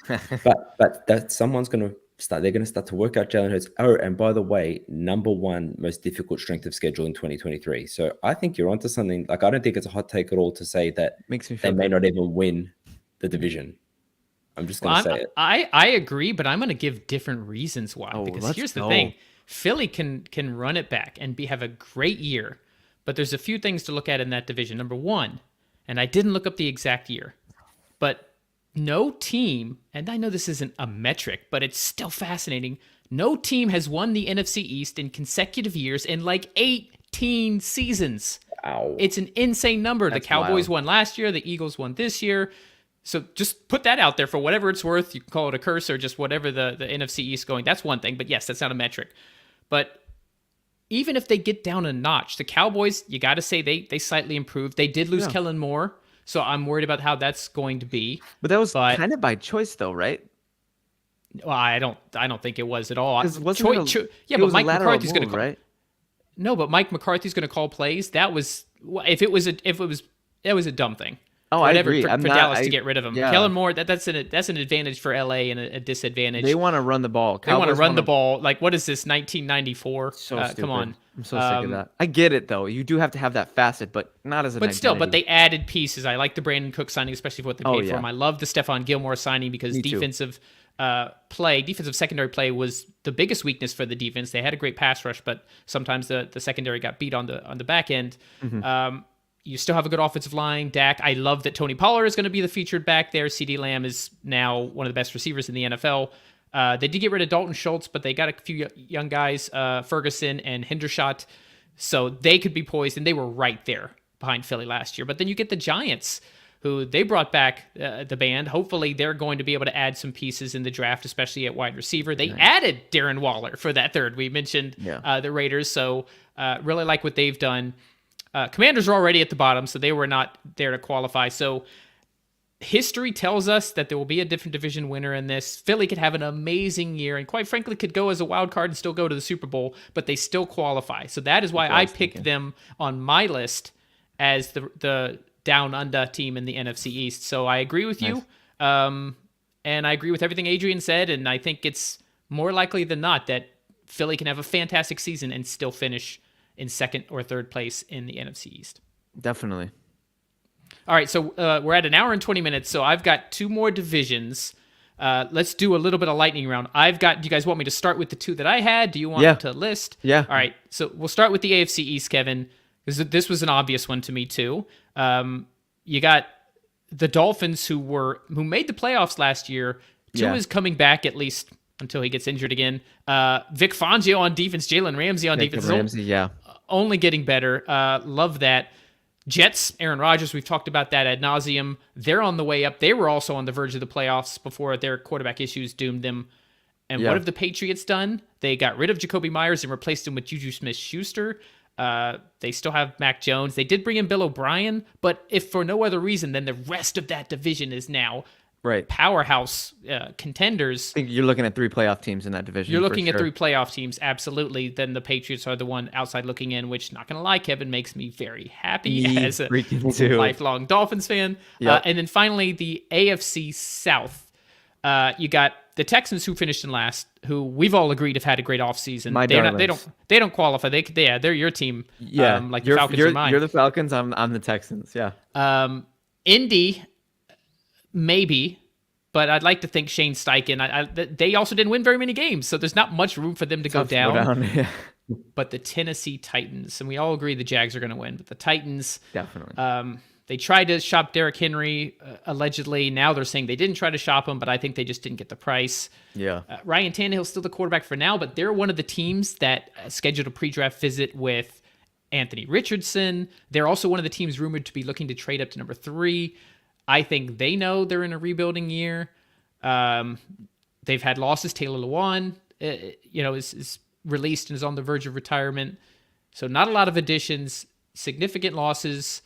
but that someone's going to start. They're going to start to work out Jalen Hurts. Oh, and by the way, number 1 most difficult strength of schedule in 2023. So I think you're onto something. Like, I don't think it's a hot take at all to say that they may not even win the division. I'm just going to say it. I agree, but I'm going to give different reasons why. Because here's the thing. Philly can run it back and have a great year, but there's a few things to look at in that division. Number 1, and I didn't look up the exact year, but no team, and I know this isn't a metric, but it's still fascinating, no team has won the NFC East in consecutive years in like 18 seasons. Wow. It's an insane number. The Cowboys won last year, the Eagles won this year. So just put that out there for whatever it's worth. You can call it a curse or just whatever the NFC East going. That's one thing. But yes, that's not a metric. But even if they get down a notch, the Cowboys, you got to say they slightly improved. They did lose Kellen Moore. So I'm worried about how that's going to be. But that was kind of by choice though, right? Well, I don't think it was at all. But Mike McCarthy's going to call. Right? No, but Mike McCarthy's going to call plays. That was a dumb thing. Oh, I agree. For Dallas to get rid of him. Yeah. Kellen Moore, that's an advantage for LA and a disadvantage. They want to run the ball. They want to run the ball. Like, what is this, 1994? So stupid. Come on. I'm so sick of that. I get it, though. You do have to have that facet, but not as an identity. But they added pieces. I like the Brandon Cook signing, especially for what they paid for him. I love the Stephon Gilmore signing because defensive secondary play was the biggest weakness for the defense. They had a great pass rush, but sometimes the secondary got beat on the back end. Mm-hmm. You still have a good offensive line. Dak, I love that Tony Pollard is going to be the featured back there. CeeDee Lamb is now one of the best receivers in the NFL. They did get rid of Dalton Schultz, but they got a few young guys, Ferguson and Hendershot, so they could be poised, and they were right there behind Philly last year. But then you get the Giants, who they brought back the band. Hopefully, they're going to be able to add some pieces in the draft, especially at wide receiver. They added Darren Waller for that third. We mentioned the Raiders, so really like what they've done. Commanders are already at the bottom, so they were not there to qualify. So history tells us that there will be a different division winner in this. Philly could have an amazing year and quite frankly could go as a wild card and still go to the Super Bowl, but they still qualify. So that is why I picked them on my list as the down under team in the NFC East. So I agree with you. And I agree with everything Adrian said. And I think it's more likely than not that Philly can have a fantastic season and still finish in second or third place in the NFC East. Definitely. All right, so we're at an hour and 20 minutes, so I've got two more divisions. Let's do a little bit of lightning round. Do you guys want me to start with the two that I had? Do you want to list? Yeah. All right, so we'll start with the AFC East, Kevin, because this was an obvious one to me too. You got the Dolphins who made the playoffs last year. Tua is coming back at least until he gets injured again. Vic Fangio on defense, Jalen Ramsey on defense. Only getting better. Love that. Jets, Aaron Rodgers, we've talked about that ad nauseum. They're on the way up. They were also on the verge of the playoffs before their quarterback issues doomed them. And what have the Patriots done? They got rid of Jacoby Myers and replaced him with Juju Smith-Schuster. They still have Mac Jones. They did bring in Bill O'Brien, but if for no other reason, then the rest of that division is now powerhouse contenders. I think you're looking at 3 playoff teams in that division. You're looking at 3 playoff teams, absolutely. Then the Patriots are the one outside looking in, which, not going to lie, Kevin, makes me very happy as a lifelong Dolphins fan. And then finally, the AFC South. You got the Texans, who finished in last, who we've all agreed have had a great offseason. They don't qualify. They're your team. Yeah, like the Falcons are mine. You're the Falcons. I'm the Texans. Yeah. Indy. Maybe, but I'd like to think Shane Steichen. They also didn't win very many games, so there's not much room for them to go down. But the Tennessee Titans, and we all agree the Jags are going to win, but the Titans, definitely. They tried to shop Derrick Henry, allegedly. Now they're saying they didn't try to shop him, but I think they just didn't get the price. Yeah. Ryan Tannehill's still the quarterback for now, but they're one of the teams that scheduled a pre-draft visit with Anthony Richardson. They're also one of the teams rumored to be looking to trade up to number 3. I think they know they're in a rebuilding year. They've had losses. Taylor Lewan, is released and is on the verge of retirement. So not a lot of additions, significant losses.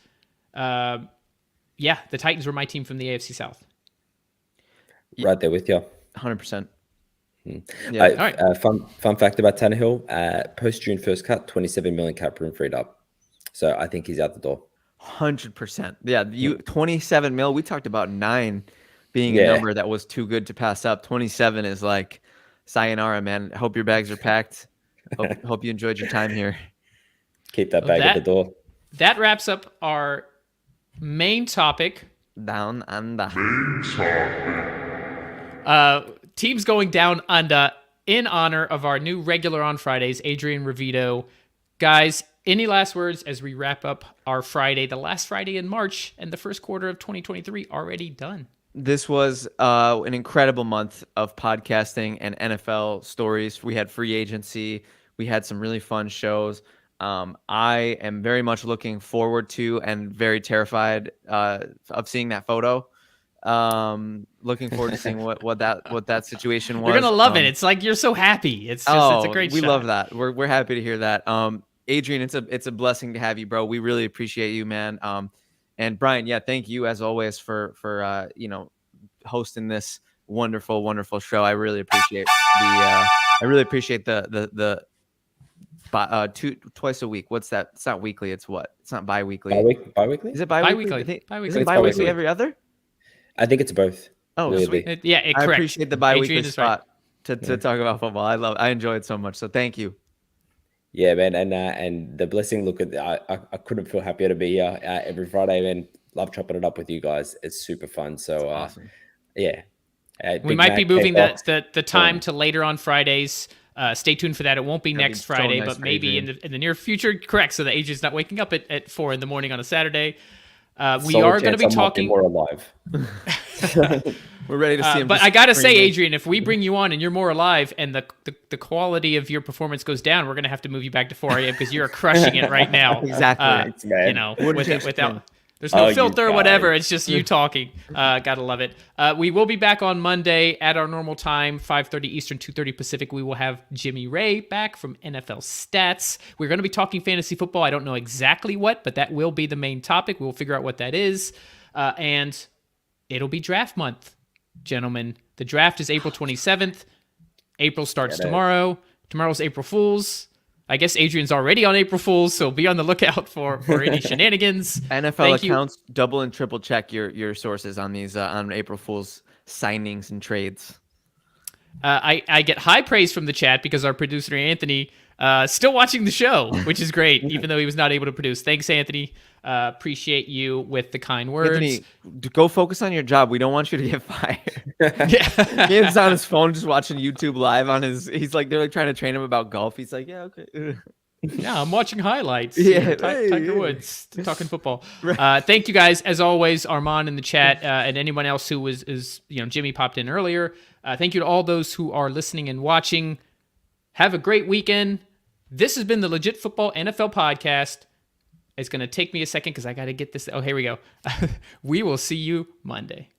The Titans were my team from the AFC South. Right there with you. 100%. Yeah. All right. Fun fact about Tannehill, post June 1st cut, 27 million cap room freed up. So I think he's out the door. 100%. Yeah, 27 mil. We talked about 9 being a number that was too good to pass up. 27 is like sayonara, man. Hope your bags are packed. Hope you enjoyed your time here. Keep that bag at the door. That wraps up our main topic. Down under. Teams going down under in honor of our new regular on Fridays, Adrian Revito. Guys, any last words as we wrap up our Friday, the last Friday in March, and the first quarter of 2023 already done? This was an incredible month of podcasting and NFL stories. We had free agency. We had some really fun shows. I am very much looking forward to and very terrified of seeing that photo. Looking forward to seeing what that situation was. You're gonna love it. It's like you're so happy. It's a great. We love that. We're happy to hear that. Adrian, it's a blessing to have you, bro. We really appreciate you, man. And Brian, thank you as always for hosting this wonderful show. I really appreciate the twice a week. What's that? It's not weekly. It's what? It's not bi-weekly. Bi-weekly? Is it bi-weekly? Bi-weekly. Is it bi-weekly every other? I think it's both. Oh, weirdly. sweet. Correct. I appreciate the bi-weekly spot right. to talk about football. I enjoy it so much. So thank you. Yeah, man, and the blessing. Look, I couldn't feel happier to be here every Friday, man. Love chopping it up with you guys. It's super fun. So, awesome. We might be moving the time to later on Fridays. Stay tuned for that. It won't be next Friday, but maybe in the near future. Correct. So that Adrian's not waking up at 4 a.m. on a Saturday. We are going to be talking more alive. We're ready to see him. But I got to say, Adrian, if we bring you on and you're more alive and the quality of your performance goes down, we're going to have to move you back to 4 a.m. because you're crushing it right now. Exactly. There's no Oh, you filter or whatever. guys. It's just you talking. Gotta love it. We will be back on Monday at our normal time, 5:30 Eastern, 2:30 Pacific. We will have Jimmy Ray back from NFL Stats. We're going to be talking fantasy football. I don't know exactly what, but that will be the main topic. We'll figure out what that is. And it'll be draft month, gentlemen. The draft is April 27th. April starts tomorrow. Tomorrow's April Fool's. I guess Adrian's already on April Fool's, so be on the lookout for any shenanigans. NFL accounts double and triple check your sources on these on April Fool's signings and trades. I get high praise from the chat because our producer Anthony still watching the show, which is great, even though he was not able to produce. Thanks, Anthony. Appreciate you with the kind words. Anthony, go focus on your job. We don't want you to get fired. He's on his phone just watching YouTube live on his. He's like they're like trying to train him about golf. He's like, yeah, okay. Yeah, I'm watching highlights. Yeah, Tiger Woods talking football. Thank you guys, as always, Armand in the chat, and anyone else who is Jimmy popped in earlier. Thank you to all those who are listening and watching. Have a great weekend. This has been the Legit Football NFL Podcast. It's going to take me a second because I got to get this. Oh, here we go. We will see you Monday.